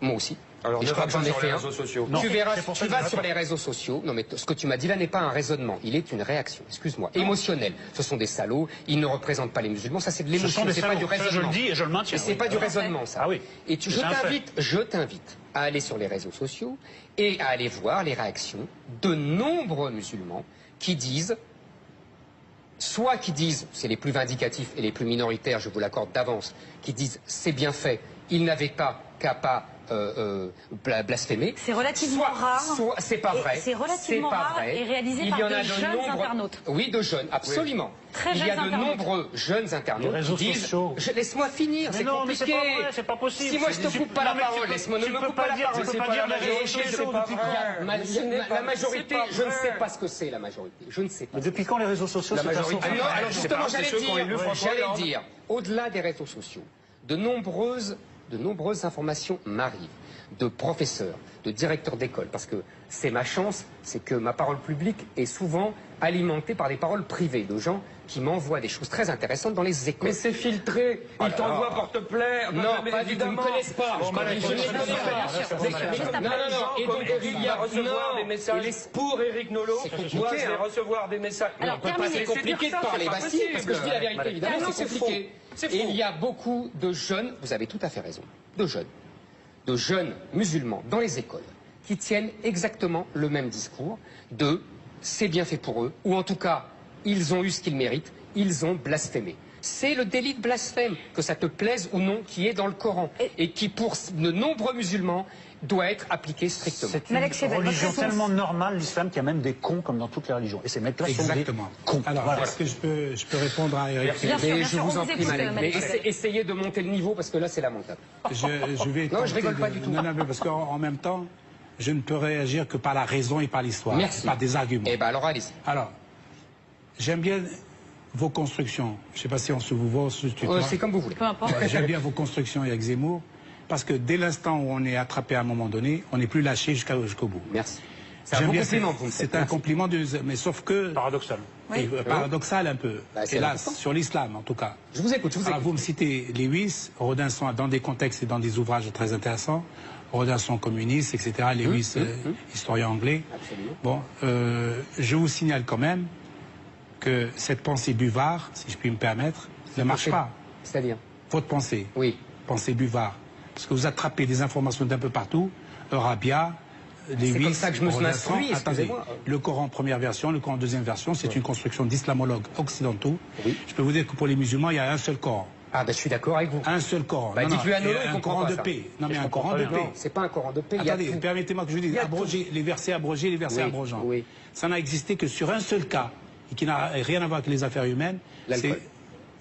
Speaker 4: Moi aussi.
Speaker 6: Alors,
Speaker 4: Et je crois que j'en ai
Speaker 6: sur les
Speaker 4: fait un.
Speaker 6: réseaux sociaux.
Speaker 2: Non,
Speaker 4: Tu verras,
Speaker 2: c'est pour ça
Speaker 4: tu
Speaker 2: que
Speaker 4: vas
Speaker 2: je
Speaker 4: sur
Speaker 2: réponds.
Speaker 4: les réseaux sociaux. Non, mais ce que tu m'as dit là n'est pas un raisonnement. Il est une réaction, excuse-moi, émotionnelle. Ce sont des salauds. Ils ne représentent pas les musulmans. Ça, c'est de
Speaker 2: Ce sont
Speaker 4: l'émotion.
Speaker 2: des
Speaker 4: C'est pas du
Speaker 2: salauds. Ça, je
Speaker 4: raisonnement.
Speaker 2: le dis et je le maintiens.
Speaker 4: Et c'est
Speaker 2: oui.
Speaker 4: pas du raisonnement, ça.
Speaker 2: Ah oui.
Speaker 4: Et
Speaker 2: C'est un fait.
Speaker 4: je t'invite à aller sur les réseaux sociaux et à aller voir les réactions de nombreux musulmans qui disent, c'est les plus vindicatifs et les plus minoritaires, je vous l'accorde d'avance, qui disent c'est bien fait, ils n'avaient pas qu'à pas blasphémer.
Speaker 5: C'est relativement rare.
Speaker 4: C'est pas
Speaker 5: Et
Speaker 4: vrai.
Speaker 5: c'est relativement
Speaker 4: pas
Speaker 5: rare
Speaker 4: vrai.
Speaker 5: et réalisé
Speaker 4: Il
Speaker 5: par
Speaker 4: y en
Speaker 5: de
Speaker 4: a
Speaker 5: jeunes internautes.
Speaker 4: Oui, de jeunes, absolument.
Speaker 5: Très
Speaker 4: Il y a
Speaker 5: jeunes
Speaker 4: de
Speaker 5: internautes.
Speaker 4: nombreux jeunes internautes
Speaker 2: Les réseaux
Speaker 4: qui disent
Speaker 2: sociaux.
Speaker 4: laisse-moi finir,
Speaker 2: Mais
Speaker 4: c'est
Speaker 2: non, mais
Speaker 4: compliqué.
Speaker 2: c'est pas vrai, c'est pas possible.
Speaker 4: Si moi je te
Speaker 2: Tu-
Speaker 4: coupe pas
Speaker 2: non,
Speaker 4: la
Speaker 2: mais tu
Speaker 4: parole,
Speaker 2: peux-
Speaker 4: laisse-moi ne
Speaker 2: tu
Speaker 4: me
Speaker 2: peux
Speaker 4: coupe
Speaker 2: pas
Speaker 4: pas la
Speaker 2: dire-
Speaker 4: parole.
Speaker 2: tu peux
Speaker 4: C'est
Speaker 2: pas
Speaker 4: pas
Speaker 2: dire
Speaker 4: la
Speaker 2: les réseaux
Speaker 4: majorité,
Speaker 2: sociaux
Speaker 4: c'est pas
Speaker 2: depuis
Speaker 4: vrai.
Speaker 2: quand
Speaker 4: La majorité, je ne sais pas ce que c'est la majorité. Je ne sais pas.
Speaker 2: Mais depuis quand les réseaux sociaux
Speaker 6: La
Speaker 2: c'est
Speaker 6: majorité-
Speaker 2: un
Speaker 4: Ah non,
Speaker 2: source-
Speaker 4: alors justement,
Speaker 6: c'est ceux qui ont élu François
Speaker 4: j'allais
Speaker 6: Hollande.
Speaker 4: dire, au-delà des réseaux sociaux, de nombreuses informations m'arrivent, de professeurs, de directeurs d'école, parce que c'est ma chance, c'est que ma parole publique est souvent alimentée par des paroles privées de gens qui m'envoient des choses très intéressantes dans les écoles.
Speaker 6: Mais c'est filtré. Ils t'envoient porte-plaire.
Speaker 4: Non, pas du tout, ils me connaissent pas. Je ne les connais pas.
Speaker 6: Non,
Speaker 4: Et donc,
Speaker 6: Éric va recevoir des messages pour Éric Nolot.
Speaker 4: C'est compliqué,
Speaker 6: Moi, je vais
Speaker 4: hein.
Speaker 6: recevoir des messages.
Speaker 5: Alors,
Speaker 6: on peut pas
Speaker 5: terminé.
Speaker 6: laisser
Speaker 4: compliqué
Speaker 6: dire
Speaker 4: de
Speaker 6: ça,
Speaker 4: parler.
Speaker 6: c'est pas
Speaker 4: Bah si, parce que je dis la vérité,
Speaker 6: possible.
Speaker 4: évidemment,
Speaker 6: Non,
Speaker 4: c'est
Speaker 6: c'est
Speaker 4: compliqué.
Speaker 6: faux. C'est
Speaker 4: Et
Speaker 6: faux.
Speaker 4: il y a beaucoup de jeunes, vous avez tout à fait raison, de jeunes musulmans dans les écoles qui tiennent exactement le même discours de c'est bien fait pour eux, ou en tout cas, ils ont eu ce qu'ils méritent, ils ont blasphémé. C'est le délit de blasphème, que ça te plaise ou non, qui est dans le Coran, et qui pour de nombreux musulmans doit être appliqué strictement.
Speaker 2: C'est une
Speaker 5: Malek Chebel,
Speaker 2: religion
Speaker 5: votre réponse.
Speaker 2: tellement normale, l'islam, qu'il y a même des cons comme dans toutes les religions. Et ces mecs-là sont des
Speaker 7: Exactement.
Speaker 2: cons.
Speaker 7: Alors,
Speaker 2: Voilà.
Speaker 7: est-ce que je peux répondre à Eric?
Speaker 5: Bien sûr,
Speaker 4: Mais
Speaker 5: bien
Speaker 4: je
Speaker 5: sûr,
Speaker 4: vous
Speaker 5: on
Speaker 4: en
Speaker 5: vous
Speaker 4: prie,
Speaker 5: écoute,
Speaker 4: Malek, mais
Speaker 5: Malek Chebel.
Speaker 4: essayez de monter le niveau, parce que là, c'est lamentable.
Speaker 7: Je vais
Speaker 4: Non, je
Speaker 7: tenter
Speaker 4: rigole pas du tout.
Speaker 7: Non, mais parce qu'en même temps, je ne peux réagir que par la raison et par l'histoire,
Speaker 4: Merci.
Speaker 7: par des arguments.
Speaker 4: Eh ben alors, allez-y.
Speaker 7: Alors, j'aime bien vos constructions. Je ne sais pas si on se vous voit, on se tutoie.
Speaker 4: C'est comme vous voulez.
Speaker 5: Peu importe.
Speaker 7: J'aime bien vos constructions avec Zemmour, parce que dès l'instant où on est attrapé à un moment donné, on n'est plus lâché jusqu'au bout.
Speaker 4: Merci. C'est un
Speaker 7: J'aime
Speaker 4: bon
Speaker 7: bien
Speaker 4: compliment que vous me faites.
Speaker 7: C'est un
Speaker 4: Merci.
Speaker 7: compliment, mais sauf que
Speaker 2: Paradoxal.
Speaker 7: paradoxal un peu,
Speaker 4: Bah, c'est
Speaker 7: hélas,
Speaker 4: important.
Speaker 7: sur l'islam en tout cas.
Speaker 4: Je vous écoute, je vous
Speaker 7: Alors,
Speaker 4: écoute.
Speaker 7: vous me citez Lewis, Rodinson dans des contextes et dans des ouvrages très intéressants. Rodinson communiste, etc. Lewis, historien anglais.
Speaker 4: Absolument.
Speaker 7: Bon, je vous signale quand même que cette pensée buvard, si je puis me permettre, ne marche pas.
Speaker 4: C'est-à-dire
Speaker 7: Votre pensée,
Speaker 4: Oui.
Speaker 7: pensée buvard, parce que vous attrapez des informations d'un peu partout, Eurabia, Lewis,
Speaker 4: comme ça que je me suis
Speaker 7: Rodinson.
Speaker 4: instruit,
Speaker 7: Attendez,
Speaker 4: excusez-moi.
Speaker 7: le Coran première version, le Coran deuxième version, c'est une construction d'islamologues occidentaux.
Speaker 4: Oui.
Speaker 7: Je peux vous dire que pour les musulmans, il y a un seul Coran.
Speaker 4: Ah ben je suis d'accord avec vous.
Speaker 7: Un seul Coran.
Speaker 4: Bah, dites-lui à Nolo,
Speaker 7: et
Speaker 4: il
Speaker 7: un
Speaker 4: comprend
Speaker 7: Coran
Speaker 4: pas
Speaker 7: de
Speaker 4: ça.
Speaker 7: paix. Non, mais
Speaker 2: Je
Speaker 7: un
Speaker 2: comprends
Speaker 7: Coran de
Speaker 2: très bien.
Speaker 7: paix.
Speaker 4: Non, c'est pas un Coran de paix, il y a
Speaker 7: Attendez,
Speaker 4: tout.
Speaker 7: permettez-moi que je vous
Speaker 4: Il
Speaker 7: dise,
Speaker 4: y a
Speaker 7: abroger, les versets abrogés, les versets
Speaker 4: Oui,
Speaker 7: abrogeants.
Speaker 4: oui.
Speaker 7: Ça n'a existé que sur un seul cas, et qui n'a rien à voir avec les affaires humaines.
Speaker 4: L'alcool.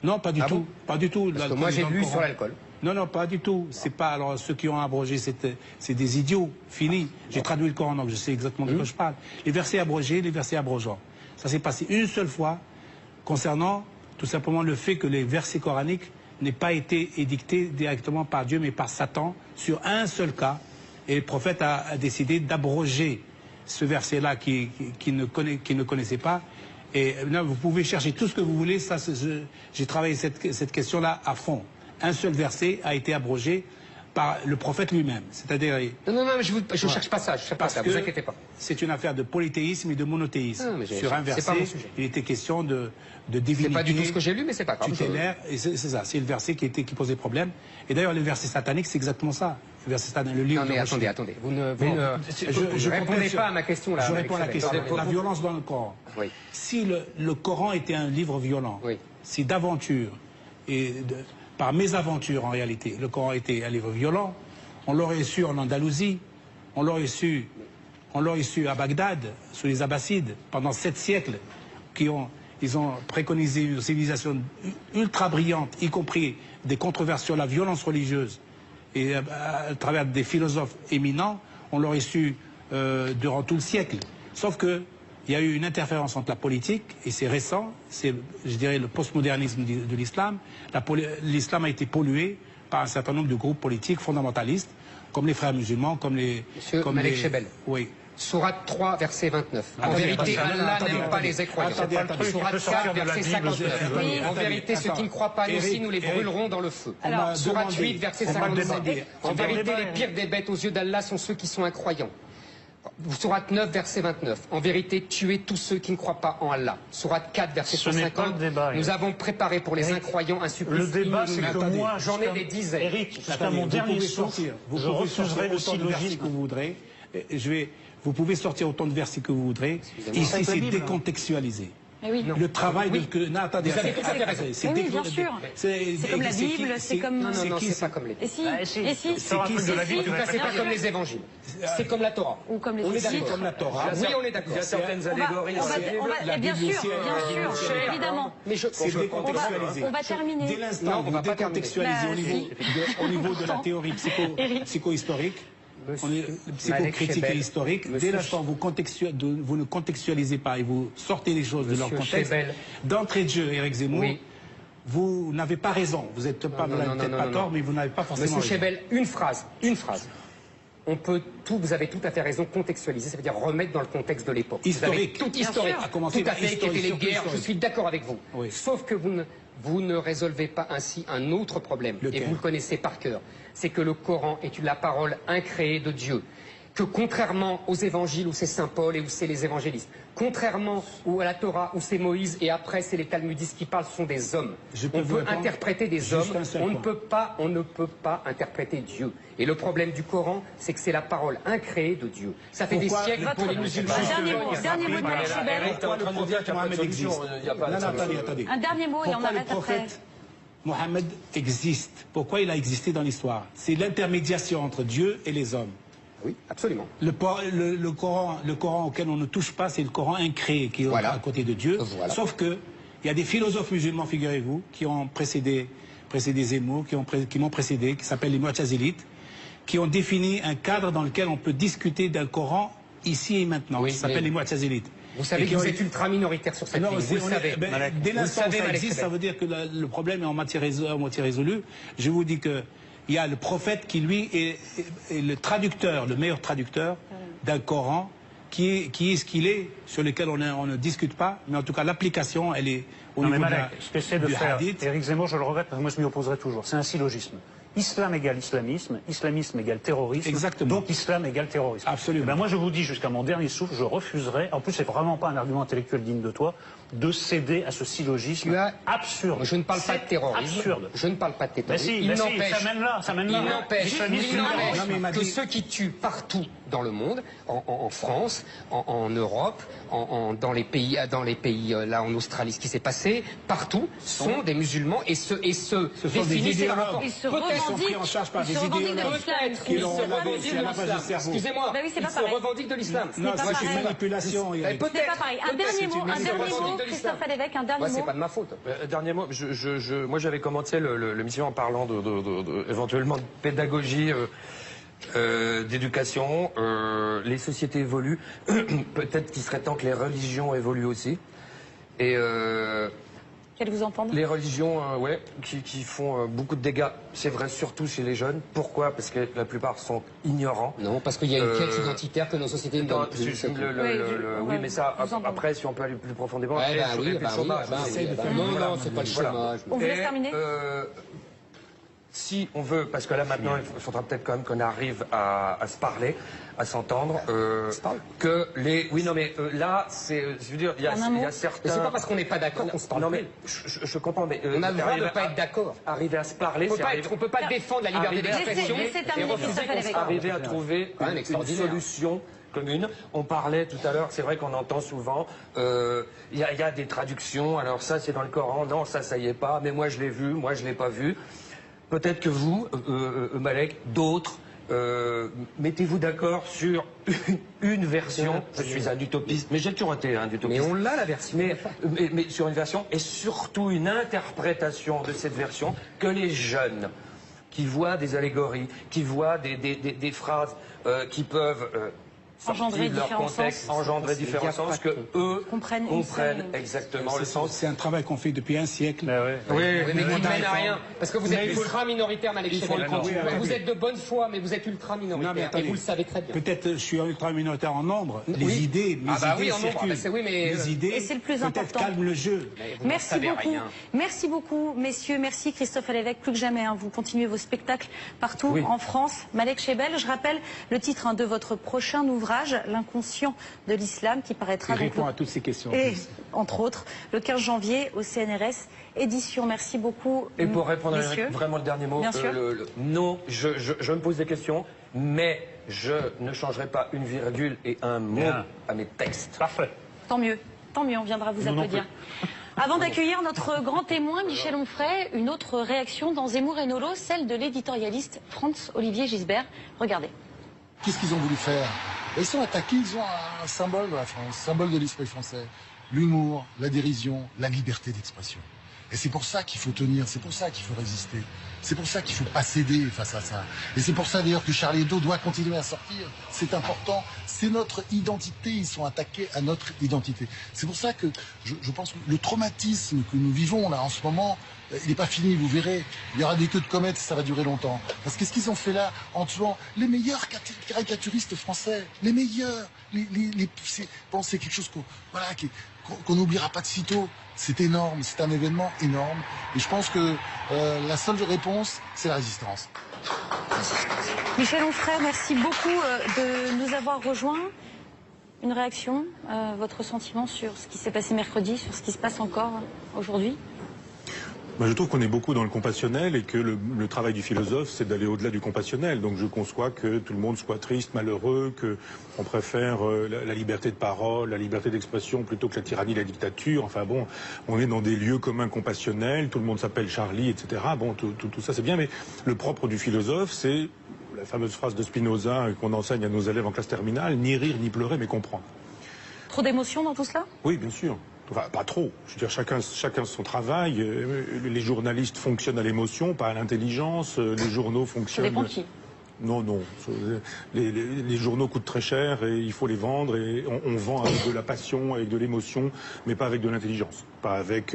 Speaker 7: Non, pas du
Speaker 4: Ah
Speaker 7: tout.
Speaker 4: bon
Speaker 7: Pas du tout.
Speaker 4: Parce que
Speaker 7: L'alcool
Speaker 4: moi
Speaker 7: est
Speaker 4: j'ai
Speaker 7: dans le
Speaker 4: lu
Speaker 7: Coran.
Speaker 4: sur l'alcool.
Speaker 7: Non, non, pas du tout. C'est pas. Alors, ceux qui ont abrogé, c'est des idiots. Fini. J'ai traduit le Coran, donc je sais exactement de quoi je parle. Les versets abrogés, les versets abrogeants. Ça s'est passé une seule fois concernant tout simplement le fait que les versets coraniques n'aient pas été édictés directement par Dieu, mais par Satan, sur un seul cas. Et le prophète a décidé d'abroger ce verset-là qui ne connaissait pas. Et là, vous pouvez chercher tout ce que vous voulez. Ça, j'ai travaillé cette question-là à fond. Un seul verset a été abrogé par le prophète lui-même. C'est-à-dire,
Speaker 4: Non, mais je cherche pas ça, je cherche pas ça, vous inquiétez pas.
Speaker 7: c'est une affaire de polythéisme et de monothéisme.
Speaker 4: Ah, mais
Speaker 7: Sur un
Speaker 4: c'est pas
Speaker 7: verset,
Speaker 4: mon sujet.
Speaker 7: il était question de
Speaker 4: C'est
Speaker 7: divinité.
Speaker 4: pas du tout ce que j'ai lu, mais c'est pas grave.
Speaker 7: tutélaire, et c'est ça, c'est le verset qui posait problème. Et d'ailleurs, les versets sataniques, c'est exactement ça. Le verset satanique, le livre
Speaker 4: Non mais
Speaker 7: de
Speaker 4: attendez,
Speaker 7: Rocher.
Speaker 4: attendez. Vous ne
Speaker 7: je
Speaker 4: répondez
Speaker 7: complète sur-
Speaker 4: pas à ma question là.
Speaker 7: Je
Speaker 4: avec
Speaker 7: réponds à la
Speaker 4: Chebel.
Speaker 7: question.
Speaker 4: Pardon,
Speaker 7: La violence dans le Coran.
Speaker 4: Oui.
Speaker 7: Si le Coran était un livre violent,
Speaker 4: Oui.
Speaker 7: si d'aventure, par mésaventure en réalité, le Coran était un livre violent, on l'aurait su en Andalousie, on l'aurait su à Bagdad, sous les Abbassides, pendant 7 siècles, ils ont préconisé une civilisation ultra brillante, y compris des controverses sur la violence religieuse, et à travers des philosophes éminents, on l'aurait su durant tout le siècle. Sauf que il y a eu une interférence entre la politique, et c'est récent, c'est, je dirais, le postmodernisme de l'islam. L'islam a été pollué par un certain nombre de groupes politiques fondamentalistes, comme les frères musulmans, comme les...
Speaker 4: Monsieur
Speaker 7: comme
Speaker 4: Malek
Speaker 7: les-
Speaker 4: Chebel.
Speaker 7: Oui.
Speaker 4: Sourate 3, verset 29. En vérité, Allah n'aime pas les incroyants. Sourate 4, verset 59. En vérité, ceux qui ne croient pas, nous aussi, nous les brûlerons dans le feu. Sourate 8, verset 57. En vérité, les pires des bêtes aux yeux d'Allah sont ceux qui sont incroyants. Sourate 9, verset 29. En vérité, tuez tous ceux qui ne croient pas en Allah. Sourate 4, verset 150. Nous avons préparé pour les incroyants un supplice.
Speaker 2: Le débat, c'est que moi,
Speaker 4: j'en ai des dizaines.
Speaker 2: Eric, jusqu'à mon dernier souffle, je refuserai le syllogisme
Speaker 7: que vous voudrez. Vous pouvez sortir autant de versets que vous voudrez. Ici, c'est décontextualisé.
Speaker 5: Oui.
Speaker 7: Le travail de... Non, attendez,
Speaker 4: vous avez tout à fait raison.
Speaker 5: Oui, bien sûr. C'est comme la Bible, c'est comme...
Speaker 4: Non, c'est pas comme les...
Speaker 5: Et si,
Speaker 2: et si,
Speaker 5: c'est
Speaker 4: pas comme les évangiles. C'est comme la Torah.
Speaker 5: Ou comme les
Speaker 4: On est
Speaker 5: évangiles.
Speaker 4: d'accord.
Speaker 7: comme la Torah.
Speaker 4: Oui, on est d'accord.
Speaker 6: Il y a certaines allégories.
Speaker 5: Bien sûr, évidemment.
Speaker 4: Mais
Speaker 7: c'est décontextualisé.
Speaker 5: On va terminer.
Speaker 7: Dès l'instant où vous décontextualisez au niveau de la théorie psycho-historique, psychocritique et historique, dès l'instant où vous ne contextualisez pas et vous sortez les choses de leur contexte, d'entrée de jeu, Éric Zemmour, vous n'avez pas raison. Vous n'êtes peut-être pas tort, mais vous n'avez pas forcément
Speaker 4: Monsieur
Speaker 7: raison.
Speaker 4: Chebel, une phrase. On peut tout, vous avez tout à fait raison, contextualiser, ça veut dire remettre dans le contexte de l'époque.
Speaker 7: Historique.
Speaker 4: Tout historique.
Speaker 7: À commencer
Speaker 4: Tout à
Speaker 7: par
Speaker 4: fait, qui étaient les guerres,
Speaker 7: historique.
Speaker 4: je suis d'accord avec vous.
Speaker 7: Oui.
Speaker 4: Sauf que vous ne résolvez pas ainsi un autre problème,
Speaker 7: Lequel?
Speaker 4: et vous le connaissez par cœur. C'est que le Coran est la parole incréée de Dieu. Que contrairement aux évangiles où c'est Saint Paul et où c'est les évangélistes, contrairement à la Torah où c'est Moïse et après c'est les talmudistes qui parlent, ce sont des hommes. On peut interpréter des hommes, on ne peut pas interpréter Dieu. Et le problème du Coran, c'est que c'est la parole incréée de Dieu. Ça fait des siècles pour les musulmans.
Speaker 5: Dernier mot de Alex Chebel.
Speaker 7: Pourquoi le prophète Mohammed existe? Attendez.
Speaker 5: Un dernier mot et on
Speaker 7: Pourquoi le
Speaker 5: arrête après.
Speaker 7: prophète Mohammed existe? Pourquoi il a existé dans l'histoire? C'est l'intermédiation entre Dieu et les hommes.
Speaker 4: Oui, absolument.
Speaker 7: Le Coran auquel on ne touche pas, c'est le Coran incréé qui est à côté de Dieu.
Speaker 4: Voilà.
Speaker 7: Sauf que il y a des philosophes musulmans, figurez-vous, qui ont précédé Zemmour, qui m'ont précédé, qui s'appellent les Mu'tazilites, qui ont défini un cadre dans lequel on peut discuter d'un Coran ici et maintenant, qui s'appelle les Mu'tazilites.
Speaker 4: Vous savez que vous êtes ultra minoritaire sur cette ligne, vous le savez.
Speaker 7: Dès l'instant où ça existe, ça veut dire que le problème est en moitié résolu. Je vous dis que il y a le prophète qui, lui, est le traducteur, le meilleur traducteur d'un Coran qui est ce qu'il est, sur lequel on ne discute pas, mais en tout cas l'application, elle est au niveau
Speaker 2: ce qu'essaie de faire Éric Zemmour, je le regrette, parce que moi je m'y opposerai toujours, c'est un syllogisme. Islam égale islamisme, islamisme égale terrorisme,
Speaker 7: exactement.
Speaker 2: Donc islam égale terrorisme.
Speaker 7: Absolument.
Speaker 2: Ben moi je vous dis jusqu'à mon dernier souffle, je refuserai, en plus c'est vraiment pas un argument intellectuel digne de toi, de céder à ce syllogisme absurde.
Speaker 4: Je ne parle pas de terrorisme.
Speaker 2: Absurde.
Speaker 4: Je ne parle pas de terrorisme.
Speaker 2: Mais si, ça mène là.
Speaker 4: Il n'empêche que ceux qui tuent partout dans le monde, en France, en Europe, dans les pays là en Australie, ce qui s'est passé, partout, sont des musulmans et ce définissent les rapports.
Speaker 5: Ils se revendiquent
Speaker 7: en charge par des idéologues
Speaker 4: qui se revendiquent de l'islam. Excusez-moi, ils se revendiquent de l'islam.
Speaker 7: Non, c'est une manipulation.
Speaker 5: C'est pas pareil. Un dernier mot, Christophe Alévêque, un dernier mot.
Speaker 4: C'est pas de ma faute.
Speaker 6: Dernier mot, moi j'avais commencé l'émission en parlant éventuellement de pédagogie, d'éducation. Les sociétés évoluent. Peut-être qu'il serait temps que les religions évoluent aussi. Et
Speaker 5: Qu'elles vous entendent.
Speaker 6: les religions, qui font beaucoup de dégâts. C'est vrai, surtout chez les jeunes. Pourquoi? Parce que la plupart sont ignorants.
Speaker 4: Non, parce qu'il y a une quête identitaire que nos sociétés ne donnent plus.
Speaker 6: Oui, mais ça, après, si on peut aller plus profondément,
Speaker 4: non, c'est pas le
Speaker 6: Voilà.
Speaker 4: chômage.
Speaker 5: On vous laisse terminer.
Speaker 6: Si on veut, parce que là maintenant, il faudra peut-être quand même qu'on arrive à se parler, à s'entendre, que les... Oui, non, mais là, c'est... Je veux dire, il y a certains...
Speaker 4: Mais c'est pas parce qu'on n'est pas d'accord qu'on se parle.
Speaker 6: Non, mais je comprends, mais...
Speaker 4: On a le droit de ne pas être d'accord.
Speaker 6: Arriver à se parler,
Speaker 4: On peut pas défendre la liberté d'expression et refuser qu'on se parle.
Speaker 6: arriver à trouver une solution commune. On parlait tout à l'heure, c'est vrai qu'on entend souvent, il y a des traductions, alors ça c'est dans le Coran, non, ça y est pas, mais moi je l'ai vu, moi je l'ai pas vu. Peut-être que vous, Malek, d'autres, mettez-vous d'accord sur une version. Je suis un utopiste, mais j'ai toujours été un utopiste.
Speaker 4: Mais on l'a la version.
Speaker 6: Mais sur une version, et surtout une interprétation de cette version que les jeunes qui voient des allégories, qui voient des phrases qui peuvent
Speaker 5: Engendrer
Speaker 6: sortis de leur
Speaker 5: différents
Speaker 6: contexte,
Speaker 5: sens.
Speaker 6: engendrer différents sens, que eux
Speaker 5: Comprennent
Speaker 6: exactement le sens.
Speaker 7: C'est un travail qu'on fait depuis un siècle.
Speaker 6: Oui,
Speaker 4: mais qui
Speaker 7: mandat
Speaker 4: mène à
Speaker 7: étant-
Speaker 4: rien. Parce que vous êtes
Speaker 7: Mais il faut-
Speaker 4: ultra minoritaire, Malek
Speaker 7: il faut
Speaker 4: Chebel.
Speaker 7: le continuer.
Speaker 4: Vous êtes de bonne foi, mais vous êtes ultra
Speaker 7: Non, mais
Speaker 4: minoritaire. Et
Speaker 7: attendez.
Speaker 4: vous le savez très bien.
Speaker 7: Peut-être je suis ultra minoritaire en nombre. Les
Speaker 4: Oui.
Speaker 7: idées,
Speaker 4: Ah bah oui,
Speaker 7: idées
Speaker 4: en nombre.
Speaker 7: circulent.
Speaker 4: Ah bah c'est oui, mais,
Speaker 7: les idées,
Speaker 5: Et c'est le plus
Speaker 7: peut-être
Speaker 5: important.
Speaker 7: calment le jeu.
Speaker 4: Vous n'en
Speaker 5: Merci
Speaker 4: savez
Speaker 5: beaucoup.
Speaker 4: rien.
Speaker 5: Merci beaucoup, messieurs. Merci Christophe Alévèque. Plus que jamais, hein, vous continuez vos spectacles partout
Speaker 6: Oui.
Speaker 5: en France. Malek Chebel, je rappelle le titre de votre prochain ouvrage, L'inconscient de l'islam, qui paraîtra
Speaker 7: Il
Speaker 5: donc
Speaker 7: répond à toutes ces questions. en
Speaker 5: et,
Speaker 7: plus.
Speaker 5: entre autres, le 15 janvier au CNRS Édition. Merci beaucoup,
Speaker 6: Et pour répondre à
Speaker 5: messieurs.
Speaker 6: vraiment le dernier mot,
Speaker 5: Bien sûr.
Speaker 6: non, je me pose des questions, mais je ne changerai pas une virgule et un mot
Speaker 2: Bien.
Speaker 6: à mes textes.
Speaker 2: Parfait.
Speaker 5: Tant mieux, on viendra vous
Speaker 2: Nous non
Speaker 5: applaudir. Avant d'accueillir notre grand témoin, Michel Onfray, une autre réaction dans Zemmour et Nolo, celle de l'éditorialiste Franz-Olivier Gisbert. Regardez.
Speaker 8: Qu'est-ce qu'ils ont voulu faire? Ils sont attaqués, ils ont un symbole de la France, symbole de l'esprit français. L'humour, la dérision, la liberté d'expression. Et c'est pour ça qu'il faut tenir, c'est pour ça qu'il faut résister. C'est pour ça qu'il ne faut pas céder face à ça. Et c'est pour ça d'ailleurs que Charlie Hebdo doit continuer à sortir. C'est important. C'est notre identité. Ils sont attaqués à notre identité. C'est pour ça que je pense que le traumatisme que nous vivons là en ce moment, il n'est pas fini, vous verrez. Il y aura des queues de comètes, ça va durer longtemps. Parce que ce qu'ils ont fait là, en tuant les meilleurs caricaturistes français, les meilleurs, c'est quelque chose qu'on n'oubliera pas de sitôt. C'est énorme, c'est un événement énorme. Et je pense que la seule réponse, c'est la résistance.
Speaker 5: Michel Onfray, merci beaucoup de nous avoir rejoints. Une réaction, votre sentiment sur ce qui s'est passé mercredi, sur ce qui se passe encore aujourd'hui?
Speaker 9: Je trouve qu'on est beaucoup dans le compassionnel et que le travail du philosophe, c'est d'aller au-delà du compassionnel. Donc je conçois que tout le monde soit triste, malheureux, qu'on préfère la liberté de parole, la liberté d'expression plutôt que la tyrannie, la dictature. Enfin bon, on est dans des lieux communs compassionnels, tout le monde s'appelle Charlie, etc. Bon, tout ça c'est bien, mais le propre du philosophe, c'est la fameuse phrase de Spinoza qu'on enseigne à nos élèves en classe terminale, ni rire ni pleurer, mais comprendre.
Speaker 5: Trop d'émotions dans tout cela?
Speaker 9: Oui, bien sûr. Enfin, pas trop. Je veux dire, chacun son travail. Les journalistes fonctionnent à l'émotion, pas à l'intelligence. Les journaux
Speaker 5: Ça
Speaker 9: fonctionnent...
Speaker 5: dépend qui.
Speaker 9: Non. Les journaux coûtent très cher et il faut les vendre. Et on vend avec de la passion, avec de l'émotion, mais pas avec de l'intelligence. Pas avec...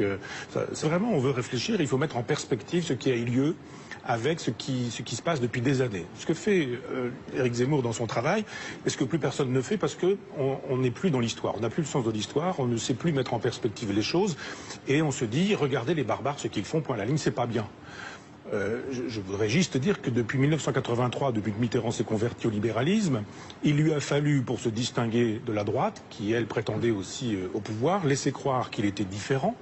Speaker 9: c'est vraiment, on veut réfléchir, il faut mettre en perspective ce qui a eu lieu avec ce qui se passe depuis des années. Ce que fait Éric Zemmour dans son travail, et ce que plus personne ne fait parce qu'on n'est plus dans l'histoire. On n'a plus le sens de l'histoire, on ne sait plus mettre en perspective les choses, et on se dit, regardez les barbares, ce qu'ils font, point à la ligne, c'est pas bien. Je voudrais juste dire que depuis 1983, depuis que Mitterrand s'est converti au libéralisme, il lui a fallu, pour se distinguer de la droite, qui elle prétendait aussi au pouvoir, laisser croire qu'il était différent.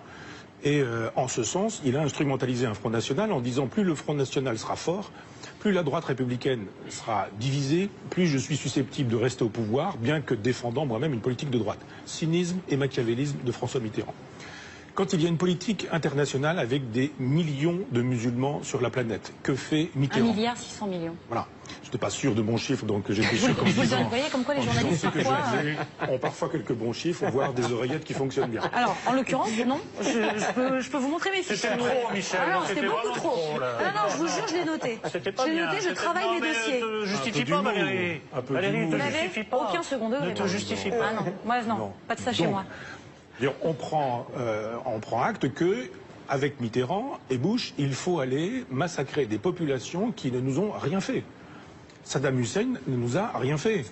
Speaker 9: Et en ce sens, il a instrumentalisé un Front National en disant plus le Front National sera fort, plus la droite républicaine sera divisée, plus je suis susceptible de rester au pouvoir, bien que défendant moi-même une politique de droite. Cynisme et machiavélisme de François Mitterrand. Quand il y a une politique internationale avec des millions de musulmans sur la planète, que fait Mitterrand?
Speaker 5: 1,6 milliard.
Speaker 9: Voilà. Je n'étais pas sûr de mon chiffre, donc j'étais sûr qu'en
Speaker 5: Vous
Speaker 9: disant...
Speaker 5: voyez comme quoi les journalistes
Speaker 9: que
Speaker 5: parfois...
Speaker 9: ont parfois quelques bons chiffres, voire des oreillettes qui fonctionnent bien.
Speaker 5: Alors, en l'occurrence, non, je peux vous montrer mes fiches.
Speaker 2: C'était trop, Michel.
Speaker 5: Ah non, c'était beaucoup
Speaker 2: vraiment
Speaker 5: trop.
Speaker 2: là.
Speaker 5: Non, je vous jure, je l'ai noté.
Speaker 2: C'était pas
Speaker 5: Je l'ai
Speaker 2: bien.
Speaker 5: noté, je
Speaker 2: C'était-
Speaker 5: travaille
Speaker 2: non,
Speaker 5: mes
Speaker 2: mais
Speaker 5: dossiers.
Speaker 2: Ne te justifie
Speaker 9: Un peu
Speaker 2: pas,
Speaker 9: d'humour.
Speaker 2: Valérie.
Speaker 9: Un peu
Speaker 2: Valérie, ne te
Speaker 9: d'humour.
Speaker 5: Vous
Speaker 2: justifie
Speaker 5: l'avez
Speaker 2: pas.
Speaker 5: aucun second degré.
Speaker 2: Ne te
Speaker 5: moi.
Speaker 2: justifie
Speaker 5: Ah
Speaker 2: pas.
Speaker 5: non, moi non,
Speaker 9: Non.
Speaker 5: pas de ça chez
Speaker 9: Donc,
Speaker 5: moi.
Speaker 9: On prend acte que, avec Mitterrand et Bush, il faut aller massacrer des populations qui ne nous ont rien fait. Saddam Hussein ne nous a rien fait.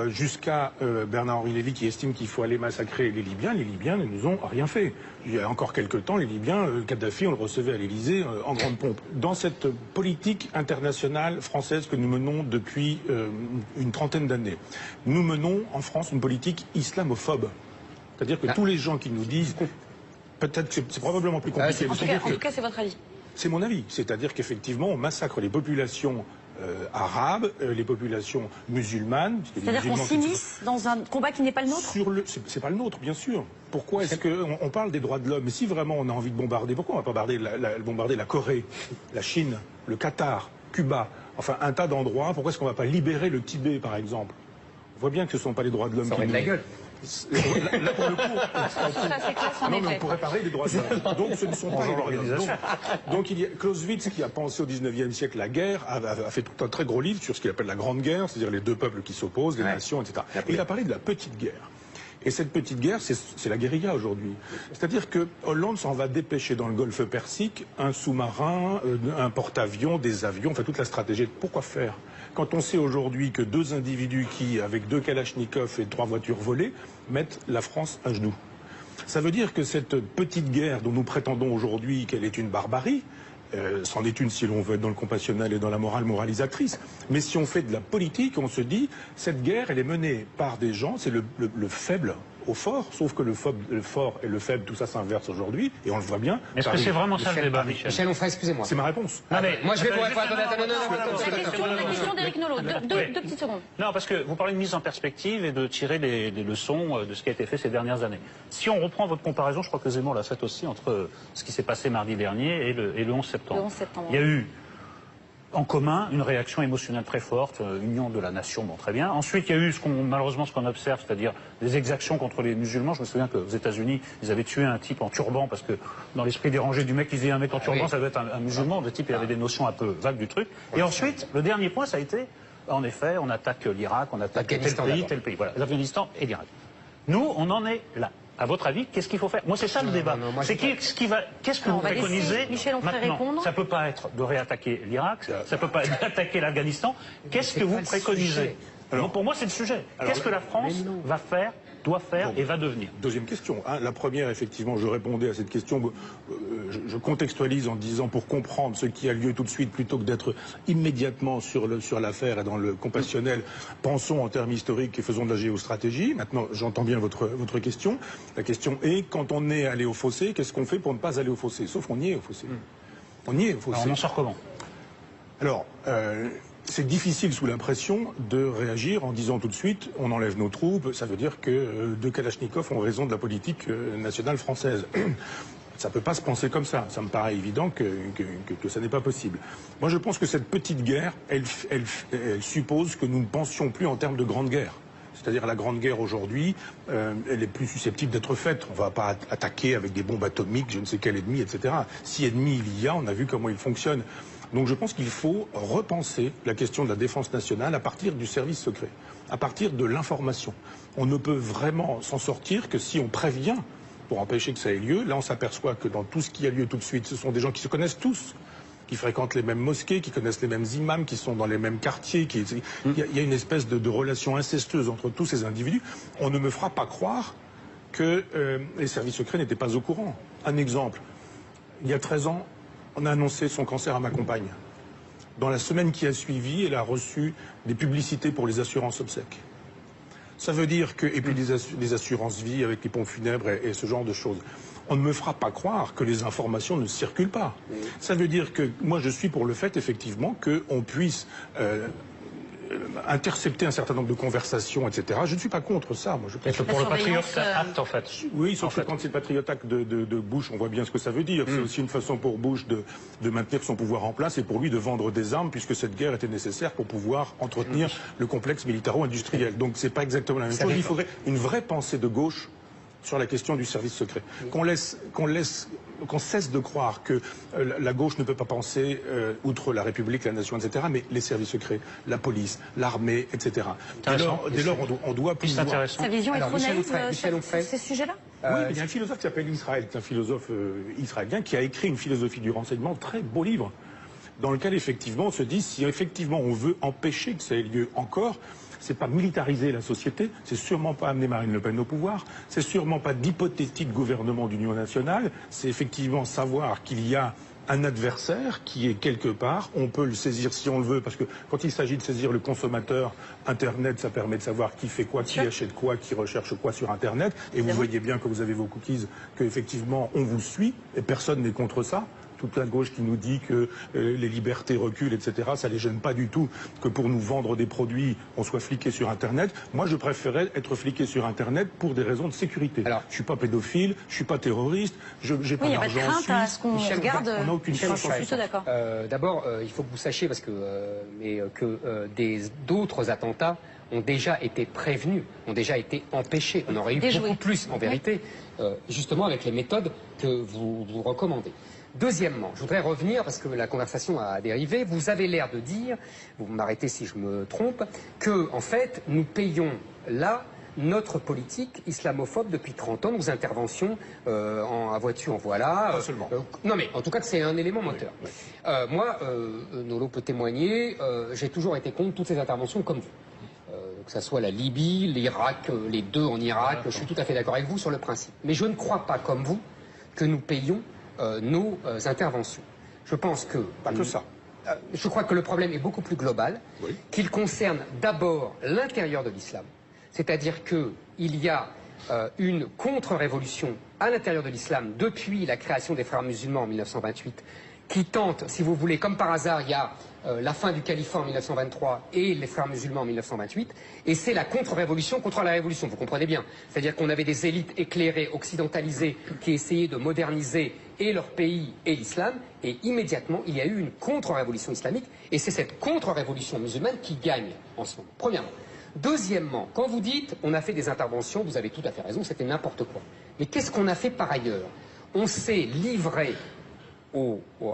Speaker 9: Jusqu'à Bernard-Henri Lévy qui estime qu'il faut aller massacrer les Libyens ne nous ont rien fait. Il y a encore quelques temps, les Libyens, Kadhafi, on le recevait à l'Élysée en grande pompe. Dans cette politique internationale française que nous menons depuis une trentaine d'années, nous menons en France une politique islamophobe. C'est-à-dire que tous les gens qui nous disent... Peut-être que c'est probablement plus compliqué.
Speaker 5: En tout cas, c'est votre avis.
Speaker 9: C'est mon avis. C'est-à-dire qu'effectivement, on massacre les populations arabes, les populations musulmanes.
Speaker 5: C'est-à-dire qu'on s'immisce dans un combat qui n'est pas le nôtre?
Speaker 9: C'est pas le nôtre, bien sûr. Pourquoi est-ce qu'on parle des droits de l'homme? Mais si vraiment on a envie de bombarder, pourquoi on va pas bombarder la Corée, la Chine, le Qatar, Cuba, enfin un tas d'endroits? Pourquoi est-ce qu'on va pas libérer le Tibet, par exemple? On voit bien que ce ne sont pas les droits de l'homme qui
Speaker 4: Ça aurait de la gueule.
Speaker 9: Là, pour le coup,
Speaker 5: Ça, c'est classe, en
Speaker 9: non, mais
Speaker 5: effet.
Speaker 9: on pourrait parler des droits de l'homme. Donc, ce ne sont pas les droits de l'homme. Donc, il y a Clausewitz, qui a pensé au 19e siècle la guerre, a fait tout un très gros livre sur ce qu'il appelle la Grande Guerre, c'est-à-dire les deux peuples qui s'opposent, les nations, etc. Et il a parlé de la petite guerre. Et cette petite guerre, c'est la guérilla aujourd'hui. C'est-à-dire que Hollande s'en va dépêcher dans le golfe Persique un sous-marin, un porte-avions, des avions, enfin toute la stratégie. Pourquoi faire? Quand on sait aujourd'hui que deux individus qui, avec 2 Kalachnikov et 3 voitures volées, mettent la France à genoux. Ça veut dire que cette petite guerre dont nous prétendons aujourd'hui qu'elle est une barbarie, c'en est une si l'on veut être dans le compassionnel et dans la morale moralisatrice. Mais si on fait de la politique, on se dit, cette guerre, elle est menée par des gens, c'est le faible au fort, sauf que le fort et le faible, tout ça s'inverse aujourd'hui, et on le voit bien.
Speaker 2: Est-ce que c'est vraiment ça le débat, Michel?
Speaker 4: Michel Onfray, excusez-moi.
Speaker 9: C'est ma réponse.
Speaker 2: Non, mais,
Speaker 4: Moi, je vais vous répondre.
Speaker 5: La question d'Éric Nolot, deux petites secondes.
Speaker 2: Non, parce que vous parlez de mise en perspective et de tirer les leçons de ce qui a été fait ces dernières années. Si on reprend votre comparaison, je crois que Zemmour l'a fait aussi, entre ce qui s'est passé mardi dernier et le 11 septembre.
Speaker 5: Le 11 septembre.
Speaker 2: Il y a eu en commun une réaction émotionnelle très forte, union de la nation, bon très bien. Ensuite, il y a eu malheureusement ce qu'on observe, c'est-à-dire des exactions contre les musulmans. Je me souviens qu'aux États-Unis, ils avaient tué un type en turban parce que dans l'esprit dérangé du mec qui disait un mec en turban, ça doit être un musulman. Le type, il avait des notions un peu vagues du truc. Et ensuite, le dernier point, ça a été, en effet, on attaque l'Irak, on attaque tel pays, voilà, l'Afghanistan et l'Irak. Nous, on en est là. À votre avis, qu'est-ce qu'il faut faire? Moi, c'est ça le débat. C'est qu'est-ce que vous préconisez maintenant? Ça peut pas être de réattaquer l'Irak, ça peut pas être d'attaquer l'Afghanistan. Qu'est-ce que vous préconisez? Alors, pour moi, c'est le sujet. Qu'est-ce que la France va faire, doit faire et va devenir?
Speaker 9: Deuxième question. La première, effectivement, je répondais à cette question. Je contextualise en disant, pour comprendre ce qui a lieu tout de suite, plutôt que d'être immédiatement sur l'affaire et dans le compassionnel, pensons en termes historiques et faisons de la géostratégie. Maintenant, j'entends bien votre question. La question est, quand on est allé au fossé, qu'est-ce qu'on fait pour ne pas aller au fossé? Sauf qu'on y est au fossé. On y est au fossé.
Speaker 2: Alors, on en sort comment?
Speaker 9: Alors, c'est difficile sous la pression de réagir en disant tout de suite on enlève nos troupes. Ça veut dire que 2 Kalachnikov ont raison de la politique nationale française. Ça ne peut pas se penser comme ça. Ça me paraît évident que ça n'est pas possible. Moi, je pense que cette petite guerre, elle suppose que nous ne pensions plus en termes de grande guerre. C'est-à-dire la grande guerre aujourd'hui, elle est plus susceptible d'être faite. On ne va pas attaquer avec des bombes atomiques, je ne sais quel ennemi, etc. Si ennemi il y a, on a vu comment il fonctionne. Donc je pense qu'il faut repenser la question de la défense nationale à partir du service secret, à partir de l'information. On ne peut vraiment s'en sortir que si on prévient pour empêcher que ça ait lieu. Là, on s'aperçoit que dans tout ce qui a lieu tout de suite, ce sont des gens qui se connaissent tous, qui fréquentent les mêmes mosquées, qui connaissent les mêmes imams, qui sont dans les mêmes quartiers. Il y a une espèce de relation incestueuse entre tous ces individus. On ne me fera pas croire que les services secrets n'étaient pas au courant. Un exemple, il y a 13 ans, on a annoncé son cancer à ma compagne. Dans la semaine qui a suivi, elle a reçu des publicités pour les assurances obsèques. Ça veut dire que, et puis des assurances vie avec les pompes funèbres et ce genre de choses. On ne me fera pas croire que les informations ne circulent pas. Ça veut dire que moi je suis pour le fait effectivement qu'on puisse intercepter un certain nombre de conversations, etc. Je ne suis pas contre ça. Moi, je pense
Speaker 2: pour le Patriot Act, en fait.
Speaker 9: Oui, sauf que quand c'est le Patriot Act de Bush, on voit bien ce que ça veut dire. C'est aussi une façon pour Bush de maintenir son pouvoir en place et pour lui de vendre des armes, puisque cette guerre était nécessaire pour pouvoir entretenir le complexe militaro-industriel. Donc c'est pas exactement la même chose. Il faudrait une vraie pensée de gauche sur la question du service secret. Qu'on cesse de croire que la gauche ne peut pas penser, outre la République, la nation, etc., mais les services secrets, la police, l'armée, etc. Dès lors, on doit pouvoir...
Speaker 5: Sa vision est trop naïve sur ces sujets-là?
Speaker 9: Oui, il y a un philosophe qui s'appelle Israël, qui est un philosophe israélien, qui a écrit une philosophie du renseignement, très beau livre, dans lequel, effectivement, on se dit, si effectivement on veut empêcher que ça ait lieu encore, c'est pas militariser la société, c'est sûrement pas amener Marine Le Pen au pouvoir, c'est sûrement pas d'hypothétique gouvernement d'union nationale, c'est effectivement savoir qu'il y a un adversaire qui est quelque part, on peut le saisir si on le veut, parce que quand il s'agit de saisir le consommateur, Internet, ça permet de savoir qui fait quoi, qui achète quoi, qui recherche quoi sur Internet, et vous voyez bien que vous avez vos cookies, qu'effectivement on vous suit, et personne n'est contre ça. Toute la gauche qui nous dit que les libertés reculent, etc., ça les gêne pas du tout que pour nous vendre des produits, on soit fliqué sur Internet. Moi, je préférais être fliqué sur Internet pour des raisons de sécurité. Alors, je suis pas pédophile, je suis pas terroriste, j'ai pas d'argent en Suisse.
Speaker 5: Il n'y a pas de crainte à ce qu'on regarde.
Speaker 9: On n'a aucune chance.
Speaker 5: Je suis plutôt d'accord.
Speaker 4: D'abord, il faut que vous sachiez, parce que d'autres attentats ont déjà été prévenus, ont déjà été empêchés. On aurait eu beaucoup plus, en vérité, justement avec les méthodes que vous recommandez. Deuxièmement, je voudrais revenir, parce que la conversation a dérivé, vous avez l'air de dire, vous m'arrêtez si je me trompe, que, en fait, nous payons là notre politique islamophobe depuis 30 ans, nos interventions à vois-tu, en voilà.
Speaker 9: Pas seulement.
Speaker 4: Non mais en tout cas c'est un élément moteur.
Speaker 9: Oui.
Speaker 4: Moi, Nolo peut témoigner, j'ai toujours été contre toutes ces interventions comme vous. Que ce soit la Libye, l'Irak, les deux en Irak, je suis tout à fait d'accord avec vous sur le principe. Mais je ne crois pas comme vous que nous payons nos interventions. Je pense que...
Speaker 9: Pas que ça.
Speaker 4: Je crois que le problème est beaucoup plus global,
Speaker 9: Oui.
Speaker 4: qu'il concerne d'abord l'intérieur de l'islam. C'est-à-dire qu'il y a une contre-révolution à l'intérieur de l'islam depuis la création des frères musulmans en 1928, qui tente, si vous voulez, comme par hasard, il y a la fin du califat en 1923 et les frères musulmans en 1928, et c'est la contre-révolution contre la révolution, vous comprenez bien. C'est-à-dire qu'on avait des élites éclairées, occidentalisées, qui essayaient de moderniser et leur pays et l'islam, et immédiatement, il y a eu une contre-révolution islamique, et c'est cette contre-révolution musulmane qui gagne en ce moment, premièrement. Deuxièmement, quand vous dites on a fait des interventions, vous avez tout à fait raison, c'était n'importe quoi. Mais qu'est-ce qu'on a fait par ailleurs? On s'est livré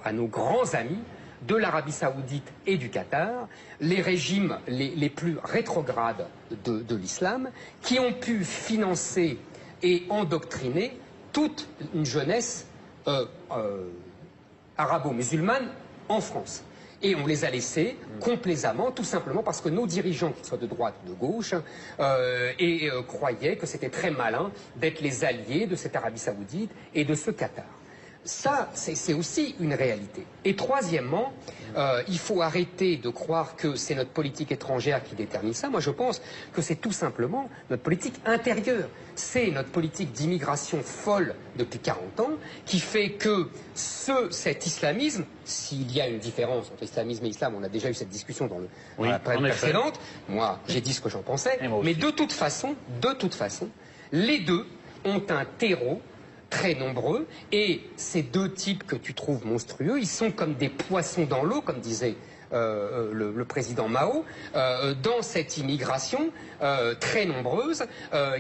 Speaker 4: à nos grands amis de l'Arabie Saoudite et du Qatar, les régimes les plus rétrogrades de l'islam, qui ont pu financer et endoctriner toute une jeunesse arabo-musulmane en France. Et on les a laissés complaisamment, tout simplement parce que nos dirigeants, qu'ils soient de droite ou de gauche, croyaient que c'était très malin d'être les alliés de cette Arabie Saoudite et de ce Qatar. Ça, c'est aussi une réalité. Et troisièmement, il faut arrêter de croire que c'est notre politique étrangère qui détermine ça. Moi, je pense que c'est tout simplement notre politique intérieure. C'est notre politique d'immigration folle depuis 40 ans qui fait que cet islamisme, s'il y a une différence entre islamisme et islam, on a déjà eu cette discussion dans la période précédente. Moi, j'ai dit ce que j'en pensais. Mais de toute façon, les deux ont un terreau très nombreux, et ces deux types que tu trouves monstrueux, ils sont comme des poissons dans l'eau, comme disait le président Mao, dans cette immigration très nombreuse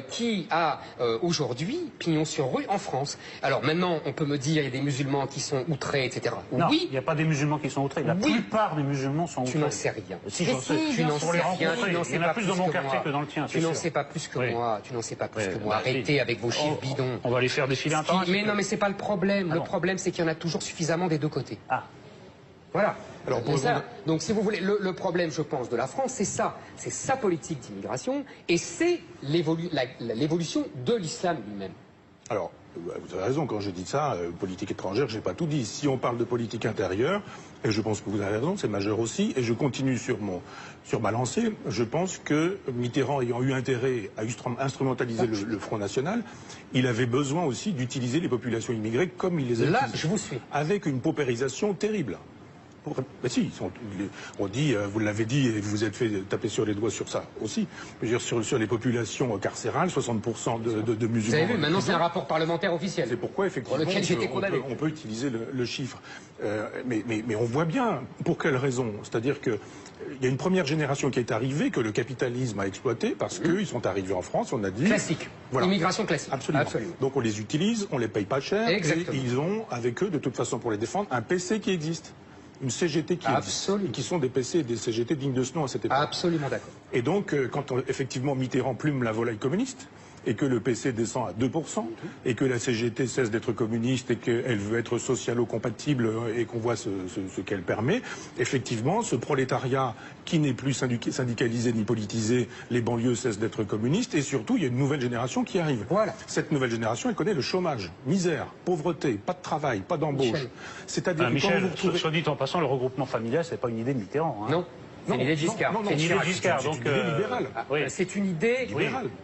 Speaker 4: qui a aujourd'hui pignon sur rue en France. Alors maintenant, on peut me dire il y a des musulmans qui sont outrés, etc.
Speaker 2: Non,
Speaker 4: oui,
Speaker 2: il n'y a pas des musulmans qui sont outrés. La plupart des musulmans sont outrés.
Speaker 4: Tu n'en sais rien.
Speaker 2: Si, j'en sais.
Speaker 4: Tu n'en sais rien.
Speaker 2: Il y en a plus dans mon quartier que dans le tien.
Speaker 4: Tu n'en sais pas plus que moi. Tu n'en sais pas plus que moi. Arrêtez avec vos chiffres bidons.
Speaker 2: On va les faire défiler un temps.
Speaker 4: Mais non, mais c'est pas le problème. Le problème, c'est qu'il y en a toujours suffisamment des deux côtés.
Speaker 2: Ah.
Speaker 4: Voilà.
Speaker 9: Alors,
Speaker 4: donc, si vous voulez, le problème, je pense, de la France, c'est ça. C'est sa politique d'immigration et c'est l'évolution de l'islam lui-même.
Speaker 9: Alors, vous avez raison, quand j'ai dit ça, politique étrangère, j'ai pas tout dit. Si on parle de politique intérieure, et je pense que vous avez raison, c'est majeur aussi, et je continue sur ma lancée, je pense que Mitterrand ayant eu intérêt à instrumentaliser le Front National, il avait besoin aussi d'utiliser les populations immigrées comme il les a
Speaker 4: Là,
Speaker 9: utilisées.
Speaker 4: je vous suis.
Speaker 9: Avec une paupérisation terrible. Ben si, on dit, vous l'avez dit et vous vous êtes fait taper sur les doigts sur ça aussi. Je veux dire, sur les populations carcérales, 60% de musulmans.
Speaker 4: Vous avez vu, maintenant c'est un rapport parlementaire officiel.
Speaker 9: C'est pourquoi effectivement on peut utiliser le chiffre. Mais on voit bien pour quelle raison. C'est-à-dire que il y a une première génération qui est arrivée, que le capitalisme a exploité parce qu'ils sont arrivés en France, on a dit...
Speaker 4: Classique. Voilà. Immigration classique.
Speaker 9: Absolument. Donc on les utilise, on les paye pas cher.
Speaker 4: Exactement.
Speaker 9: Et ils ont, avec eux, de toute façon pour les défendre, un PC qui existe. Une CGT qui existe, et qui sont des PC et des CGT dignes de ce nom à cette époque.
Speaker 4: Absolument d'accord.
Speaker 9: Et donc, quand effectivement Mitterrand plume la volaille communiste, et que le PC descend à 2%, et que la CGT cesse d'être communiste, et qu'elle veut être socialo-compatible, et qu'on voit ce qu'elle permet, effectivement, ce prolétariat qui n'est plus syndicalisé ni politisé, les banlieues cessent d'être communistes, et surtout, il y a une nouvelle génération qui arrive.
Speaker 4: Voilà.
Speaker 9: Cette nouvelle génération, elle connaît le chômage, misère, pauvreté, pas de travail, pas d'embauche. C'est-à-dire que
Speaker 2: Michel,
Speaker 9: quand vous retrouvez...
Speaker 2: soit dit en passant, le regroupement familial, c'est pas une idée de Mitterrand. Hein.
Speaker 4: Non. C'est une idée de Giscard.
Speaker 9: Non,
Speaker 2: c'est une idée de Giscard.
Speaker 9: C'est une idée libérale.
Speaker 4: C'est une idée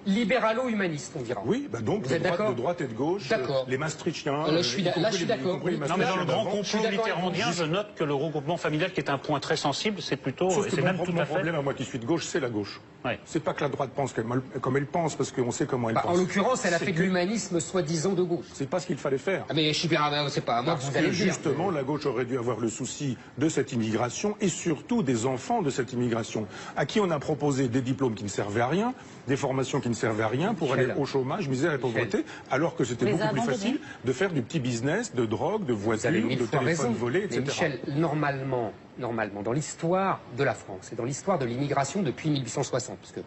Speaker 4: libéralo-humaniste, on dira.
Speaker 9: Oui, bah donc de droite et de gauche, les Maastrichtiens...
Speaker 4: Là, je suis d'accord.
Speaker 2: Non, mais dans le grand complot mitterrandien, je note que le regroupement familial, qui est un point très sensible, c'est plutôt...
Speaker 9: Sauf que
Speaker 2: même tout
Speaker 9: mon
Speaker 2: à fait...
Speaker 9: problème à moi qui suis de gauche, c'est la gauche.
Speaker 2: Ouais.
Speaker 9: C'est pas que la droite pense comme elle pense, parce qu'on sait comment elle pense.
Speaker 4: En l'occurrence, elle a fait de l'humanisme soi-disant de gauche.
Speaker 9: C'est pas ce qu'il fallait faire.
Speaker 4: Ah, mais je suis bien, c'est pas à moi que vous allez le dire.
Speaker 9: Justement, la gauche aurait dû avoir le souci de cette immigration et surtout des enfants de cette immigration? À qui on a proposé des diplômes qui ne servaient à rien, des formations qui ne servaient à rien pour aller au chômage, misère et pauvreté, alors que c'était beaucoup plus facile de faire du petit business, de drogue, de voitures, de téléphones volés, etc.
Speaker 4: Mais Michel, normalement, dans l'histoire de la France et dans l'histoire de l'immigration depuis 1860, parce que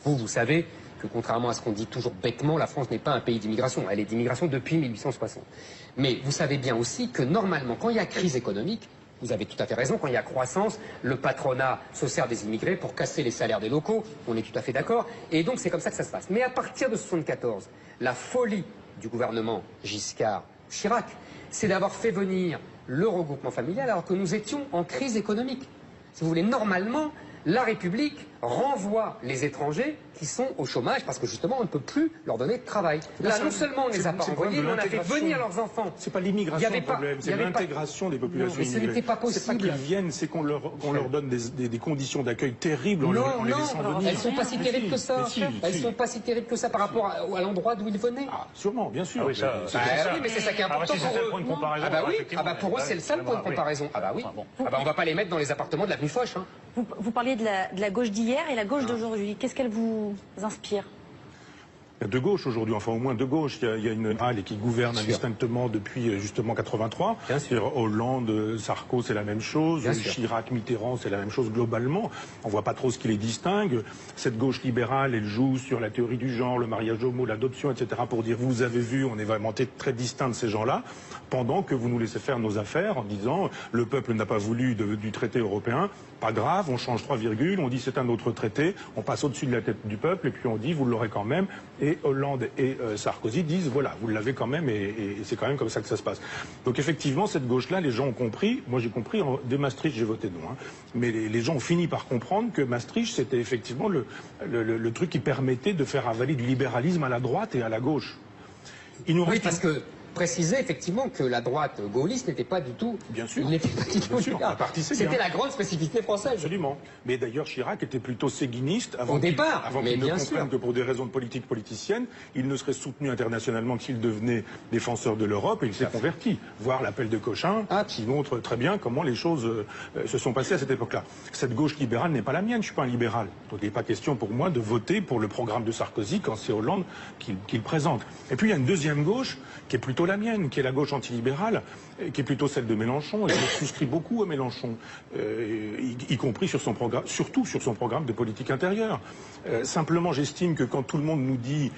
Speaker 4: vous savez que contrairement à ce qu'on dit toujours bêtement, la France n'est pas un pays d'immigration. Elle est d'immigration depuis 1860. Mais vous savez bien aussi que normalement, quand il y a crise économique, vous avez tout à fait raison, quand il y a croissance, le patronat se sert des immigrés pour casser les salaires des locaux, on est tout à fait d'accord, et donc c'est comme ça que ça se passe. Mais à partir de 1974, la folie du gouvernement Giscard-Chirac, c'est d'avoir fait venir le regroupement familial alors que nous étions en crise économique. Si vous voulez, normalement, la République renvoie les étrangers qui sont au chômage parce que justement on ne peut plus leur donner de travail. Là, non seulement on ne les a pas renvoyés, mais on a fait venir leurs enfants.
Speaker 9: C'est pas l'immigration le problème, c'est l'intégration des populations immigrées.
Speaker 4: Mais ce n'était pas possible.
Speaker 9: C'est pas qu'ils viennent, c'est qu'on leur donne des conditions d'accueil terribles en les laissant venir.
Speaker 4: Elles sont pas si terribles que ça. Elles sont pas si terribles que ça par rapport à l'endroit d'où ils venaient.
Speaker 9: Ah, sûrement, bien sûr.
Speaker 2: Ah oui,
Speaker 4: mais c'est ça qui est important pour eux.
Speaker 2: Ah
Speaker 4: bah oui, pour eux c'est le seul point de comparaison. Ah bah oui. On va pas les mettre dans les appartements de l'avenue Foch.
Speaker 5: Vous parliez de la gauche d'hier et la gauche d'aujourd'hui. Qu'est-ce qu'elle vous inspire?
Speaker 9: Il y a deux gauches aujourd'hui, enfin au moins deux gauches. Il y a une râle qui gouverne indistinctement depuis justement 83. Hollande, Sarko, c'est la même chose. Chirac, Mitterrand, c'est la même chose globalement. On voit pas trop ce qui les distingue. Cette gauche libérale, elle joue sur la théorie du genre, le mariage homo, l'adoption, etc. pour dire vous avez vu, on est vraiment très distinct de ces gens-là, pendant que vous nous laissez faire nos affaires en disant le peuple n'a pas voulu du traité européen. Pas grave, on change 3 virgules, on dit c'est un autre traité, on passe au-dessus de la tête du peuple et puis on dit vous l'aurez quand même. Et Hollande et Sarkozy disent voilà, vous l'avez quand même et c'est quand même comme ça que ça se passe. Donc effectivement, cette gauche-là, les gens ont compris, moi j'ai compris, dès Maastricht j'ai voté non, hein, mais les gens ont fini par comprendre que Maastricht c'était effectivement le truc qui permettait de faire avaler du libéralisme à la droite et à la gauche. Il nous reste
Speaker 4: parce que préciser effectivement que la droite gaulliste n'était pas du tout.
Speaker 9: Bien sûr.
Speaker 4: Il n'était pas du tout. C'était la grande spécificité française.
Speaker 9: Absolument. Mais d'ailleurs, Chirac était plutôt séguiniste avant qu'il ne comprenne que pour des raisons de politique politicienne, il ne serait soutenu internationalement qu'il devenait défenseur de l'Europe et il s'est converti. Voir l'appel de Cochin qui montre très bien comment les choses se sont passées à cette époque-là. Cette gauche libérale n'est pas la mienne, je ne suis pas un libéral. Donc il n'est pas question pour moi de voter pour le programme de Sarkozy quand c'est Hollande qui le présente. Et puis il y a une deuxième gauche qui est plutôt la mienne, qui est la gauche antilibérale, qui est plutôt celle de Mélenchon, et je souscris beaucoup à Mélenchon, y compris sur son programme, surtout sur son programme de politique intérieure. Simplement, j'estime que quand tout le monde nous dit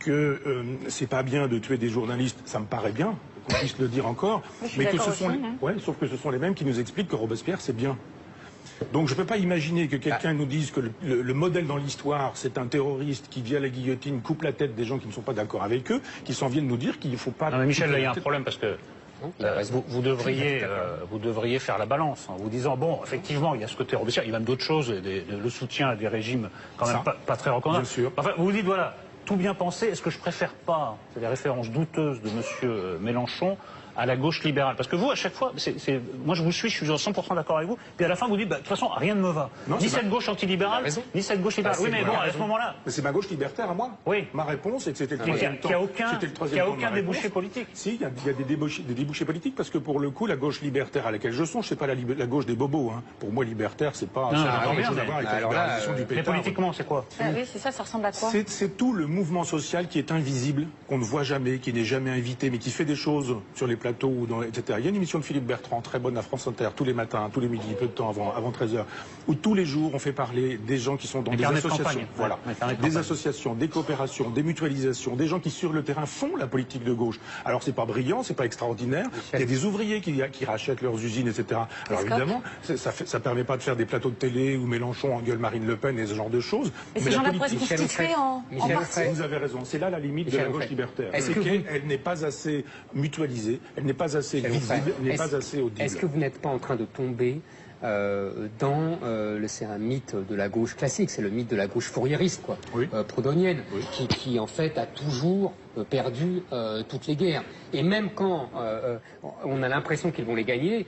Speaker 9: que c'est pas bien de tuer des journalistes, ça me paraît bien qu'on puisse le dire encore, mais que sauf que ce sont les mêmes qui nous expliquent que Robespierre c'est bien. Donc je ne peux pas imaginer que quelqu'un nous dise que le modèle dans l'histoire, c'est un terroriste qui via la guillotine coupe la tête des gens qui ne sont pas d'accord avec eux, qui s'en viennent nous dire qu'il ne faut pas...
Speaker 2: Non mais Michel, là il y a un problème parce que vous devriez faire la balance en vous disant, bon, effectivement, il y a ce côté Robespierre, il y a même d'autres choses, le soutien à des régimes quand même pas très recommandables. Bien sûr. Enfin, vous vous dites, voilà, tout bien pensé, est-ce que je préfère pas, c'est des références douteuses de M. Mélenchon, à la gauche libérale? Parce que vous, à chaque fois, moi je vous suis, je suis 100% d'accord avec vous, puis à la fin vous dites, de toute façon, rien ne me va. Non, ni cette gauche antilibérale, ni cette gauche libérale. Oui, mais bon, à ce moment-là...
Speaker 9: Mais c'est ma gauche libertaire à moi.
Speaker 2: Oui.
Speaker 9: Ma réponse, c'est que c'était le troisième temps.
Speaker 2: Il n'y a aucun débouché politique.
Speaker 9: Si, il y a des débouchés politiques, parce que pour le coup, la gauche libertaire à laquelle je songe, c'est pas la gauche des bobos. Hein. Pour moi, libertaire, c'est pas... Ça n'a rien à voir avec la libéralisation du pétard.
Speaker 2: Mais politiquement, c'est quoi?
Speaker 5: Oui, c'est ça ressemble à quoi?
Speaker 9: C'est tout le mouvement social qui est invisible, qu'on ne voit jamais, qui n'est jamais invité, mais qui fait des choses sur les plateaux ou dans etc. Il y a une émission de Philippe Bertrand, très bonne à France Inter, tous les matins, tous les midis, peu de temps avant 13h, où tous les jours on fait parler des gens qui sont dans des associations. Voilà. Des associations, des coopérations, des mutualisations, des gens qui sur le terrain font la politique de gauche. Alors c'est pas brillant, c'est pas extraordinaire, il y a des ouvriers qui rachètent leurs usines, etc. Alors évidemment, ça permet pas de faire des plateaux de télé où Mélenchon engueule Marine Le Pen et ce genre de choses.
Speaker 5: Mais ces gens-là pourraient se constituer en parti.
Speaker 9: Vous avez raison, c'est là la limite de la gauche libertaire. C'est qu'elle n'est pas assez mutualisée, elle n'est pas assez n'est pas assez audible.
Speaker 4: Est-ce que vous n'êtes pas en train de tomber c'est un mythe de la gauche classique, c'est le mythe de la gauche fourriériste, quoi, proudhonienne, qui en fait a toujours perdu toutes les guerres. Et même quand on a l'impression qu'ils vont les gagner,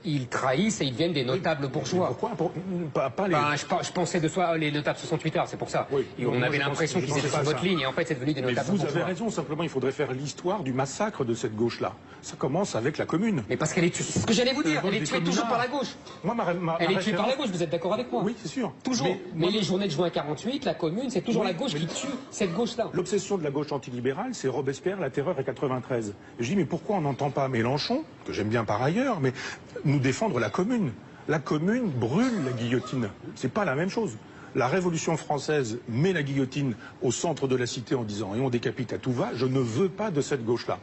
Speaker 4: ils trahissent et ils deviennent des notables bourgeois.
Speaker 9: Pourquoi pas les...
Speaker 4: Je pensais de soi, les notables 68 heures, c'est pour ça. Et on avait l'impression qu'ils étaient sur votre ligne et en fait c'est devenu des notables bourgeois.
Speaker 9: Vous avez raison, simplement il faudrait faire l'histoire du massacre de cette gauche-là. Ça commence avec la Commune.
Speaker 4: Mais parce qu'elle est tuée, c'est ce que j'allais vous dire, elle est tuée toujours par la gauche.
Speaker 9: Moi,
Speaker 6: Elle est tuée par la gauche, vous êtes d'accord avec moi?
Speaker 9: Oui, c'est sûr.
Speaker 6: Toujours. Mais
Speaker 9: moi,
Speaker 6: les journées de juin 48, la Commune, c'est toujours la gauche qui tue cette gauche-là.
Speaker 9: L'obsession de la gauche antilibérale, c'est Robespierre, la terreur et 93. Et je dis, mais pourquoi on n'entend pas Mélenchon, que j'aime bien par ailleurs, mais nous défendre la Commune? La Commune brûle la guillotine. C'est pas la même chose. La Révolution française met la guillotine au centre de la cité en disant « et on décapite à tout va », je ne veux pas de cette gauche-là.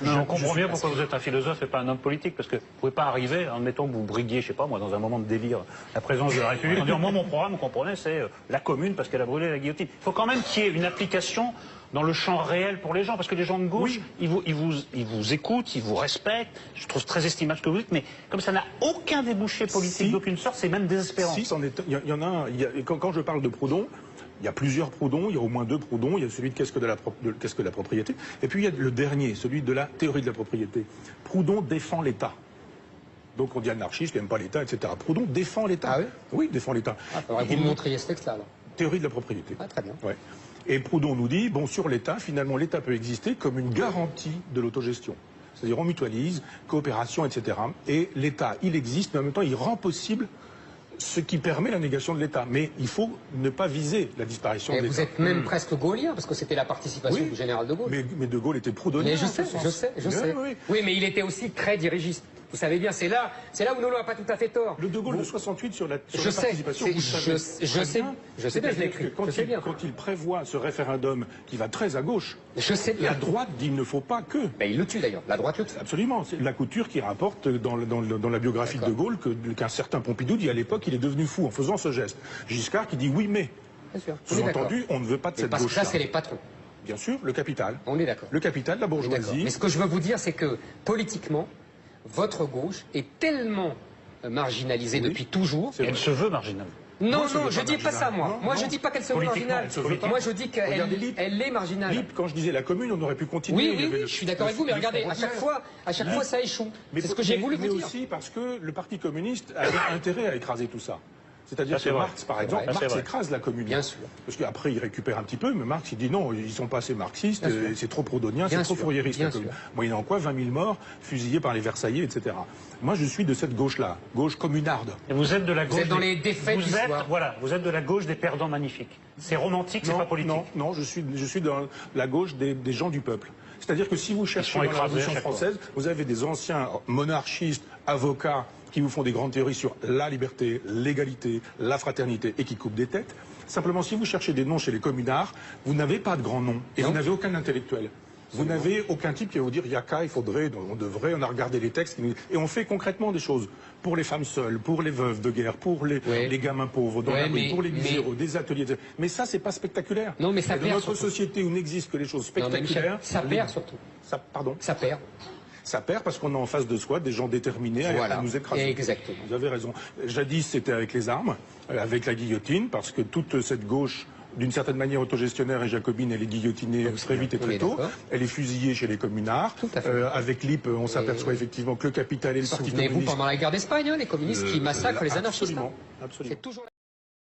Speaker 2: On comprend bien pourquoi vous êtes un philosophe et pas un homme politique, parce que vous ne pouvez pas arriver, en mettant que vous briguiez, je sais pas moi, dans un moment de délire, la présence de la République, en disant moi mon programme, vous comprenez, c'est la Commune parce qu'elle a brûlé la guillotine. Il faut quand même qu'il y ait une application dans le champ réel pour les gens, parce que les gens de gauche, ils vous écoutent, ils vous respectent, je trouve très estimable ce que vous dites, mais comme ça n'a aucun débouché politique d'aucune sorte, c'est même désespérant.
Speaker 9: Si, il y en a un, quand je parle de Proudhon, il y a plusieurs Proudhon, il y a au moins 2 Proudhon, il y a celui de qu'est-ce que la propriété, et puis il y a le dernier, celui de la théorie de la propriété. Proudhon défend l'État. Donc on dit anarchiste, il n'aime pas l'État, etc. Proudhon défend l'État.
Speaker 4: Ah oui?
Speaker 9: Oui, défend l'État.
Speaker 4: Alors vous me montriez ce texte-là, alors.
Speaker 9: Théorie de la propriété.
Speaker 4: Ah, très bien.
Speaker 9: Ouais. Et Proudhon nous dit, bon, sur l'État, finalement, l'État peut exister comme une garantie de l'autogestion. C'est-à-dire on mutualise, coopération, etc. Et l'État, il existe, mais en même temps, il rend possible ce qui permet la négation de l'État. Mais il faut ne pas viser la disparition de l'État.
Speaker 4: Vous êtes même presque gaullien, parce que c'était la participation du général de Gaulle.
Speaker 9: Mais de Gaulle était proudhonien.
Speaker 4: Mais je sais. Oui, mais il était aussi très dirigiste. Vous savez bien, c'est là où Nolo n'a pas tout à fait tort.
Speaker 9: Le de Gaulle de 68 sur la
Speaker 4: je sais,
Speaker 9: participation, vous savez
Speaker 4: je sais bien, je l'ai écrit.
Speaker 9: Quand il prévoit ce référendum qui va très à gauche, la droite dit il ne faut pas que.
Speaker 4: Ben, il le tue d'ailleurs, la droite le tue.
Speaker 9: Absolument, c'est Lacouture qui rapporte dans la biographie de Gaulle qu'un certain Pompidou dit à l'époque il est devenu fou en faisant ce geste. Giscard qui dit oui mais. Sous-entendu, on ne veut pas de cette gauche-là.
Speaker 4: Parce que ça, c'est les patrons.
Speaker 9: Bien sûr, le capital.
Speaker 4: On est d'accord.
Speaker 9: Le capital, la bourgeoisie.
Speaker 4: Mais ce que je veux vous dire, c'est que politiquement, votre gauche est tellement marginalisée depuis toujours.
Speaker 2: Elle se veut marginale.
Speaker 4: Non, je dis pas ça, moi. Moi, je dis pas qu'elle se veut marginale. Moi, je dis qu'elle est marginale.
Speaker 9: LIP, quand je disais la Commune, on aurait pu continuer.
Speaker 4: Oui, je suis d'accord avec vous, mais regardez, à chaque fois, ça échoue. C'est ce que j'ai voulu vous dire.
Speaker 9: Mais aussi parce que le Parti communiste avait intérêt à écraser tout ça. C'est-à-dire que Marx, par exemple, Marx écrase la Commune.
Speaker 4: Bien sûr.
Speaker 9: Parce qu'après, il récupère un petit peu, mais Marx, il dit non, ils sont pas assez marxistes, c'est trop proudhonien, c'est trop fourriériste. Moyennant quoi, 20 000 morts, fusillés par les Versaillais, etc. Moi, je suis de cette gauche-là, gauche communarde.
Speaker 2: Et vous êtes de la gauche.
Speaker 4: Vous êtes dans les défaites d'histoire.
Speaker 2: Voilà, vous êtes de la gauche des perdants magnifiques. C'est romantique, c'est pas politique.
Speaker 9: Non, je suis dans la gauche des gens du peuple. C'est-à-dire que si vous cherchez dans la Révolution française, vous avez des anciens monarchistes, avocats, qui vous font des grandes théories sur la liberté, l'égalité, la fraternité et qui coupent des têtes. Simplement, si vous cherchez des noms chez les communards, vous n'avez pas de grands noms et vous n'avez aucun intellectuel. Vous n'avez aucun type qui va vous dire Yaka, il faudrait, on devrait, on a regardé les textes et on fait concrètement des choses pour les femmes seules, pour les veuves de guerre, pour les gamins pauvres, pour les miséreux, des ateliers. Mais ça, c'est pas spectaculaire.
Speaker 4: Non, mais ça
Speaker 9: perd. Dans notre société où n'existent que les choses spectaculaires,
Speaker 4: ça perd surtout.
Speaker 9: Ça perd. Ça perd parce qu'on a en face de soi des gens déterminés à nous écraser.
Speaker 4: Exactement.
Speaker 9: Vous avez raison. Jadis, c'était avec les armes, avec la guillotine, parce que toute cette gauche, d'une certaine manière autogestionnaire et jacobine, elle est guillotinée très vite et très tôt. Elle est fusillée chez les communards. Avec l'IP, on s'aperçoit effectivement que le capital et le Parti communiste...
Speaker 4: Souvenez-vous pendant la guerre d'Espagne, les communistes qui massacrent les anarchistes.
Speaker 9: Absolument.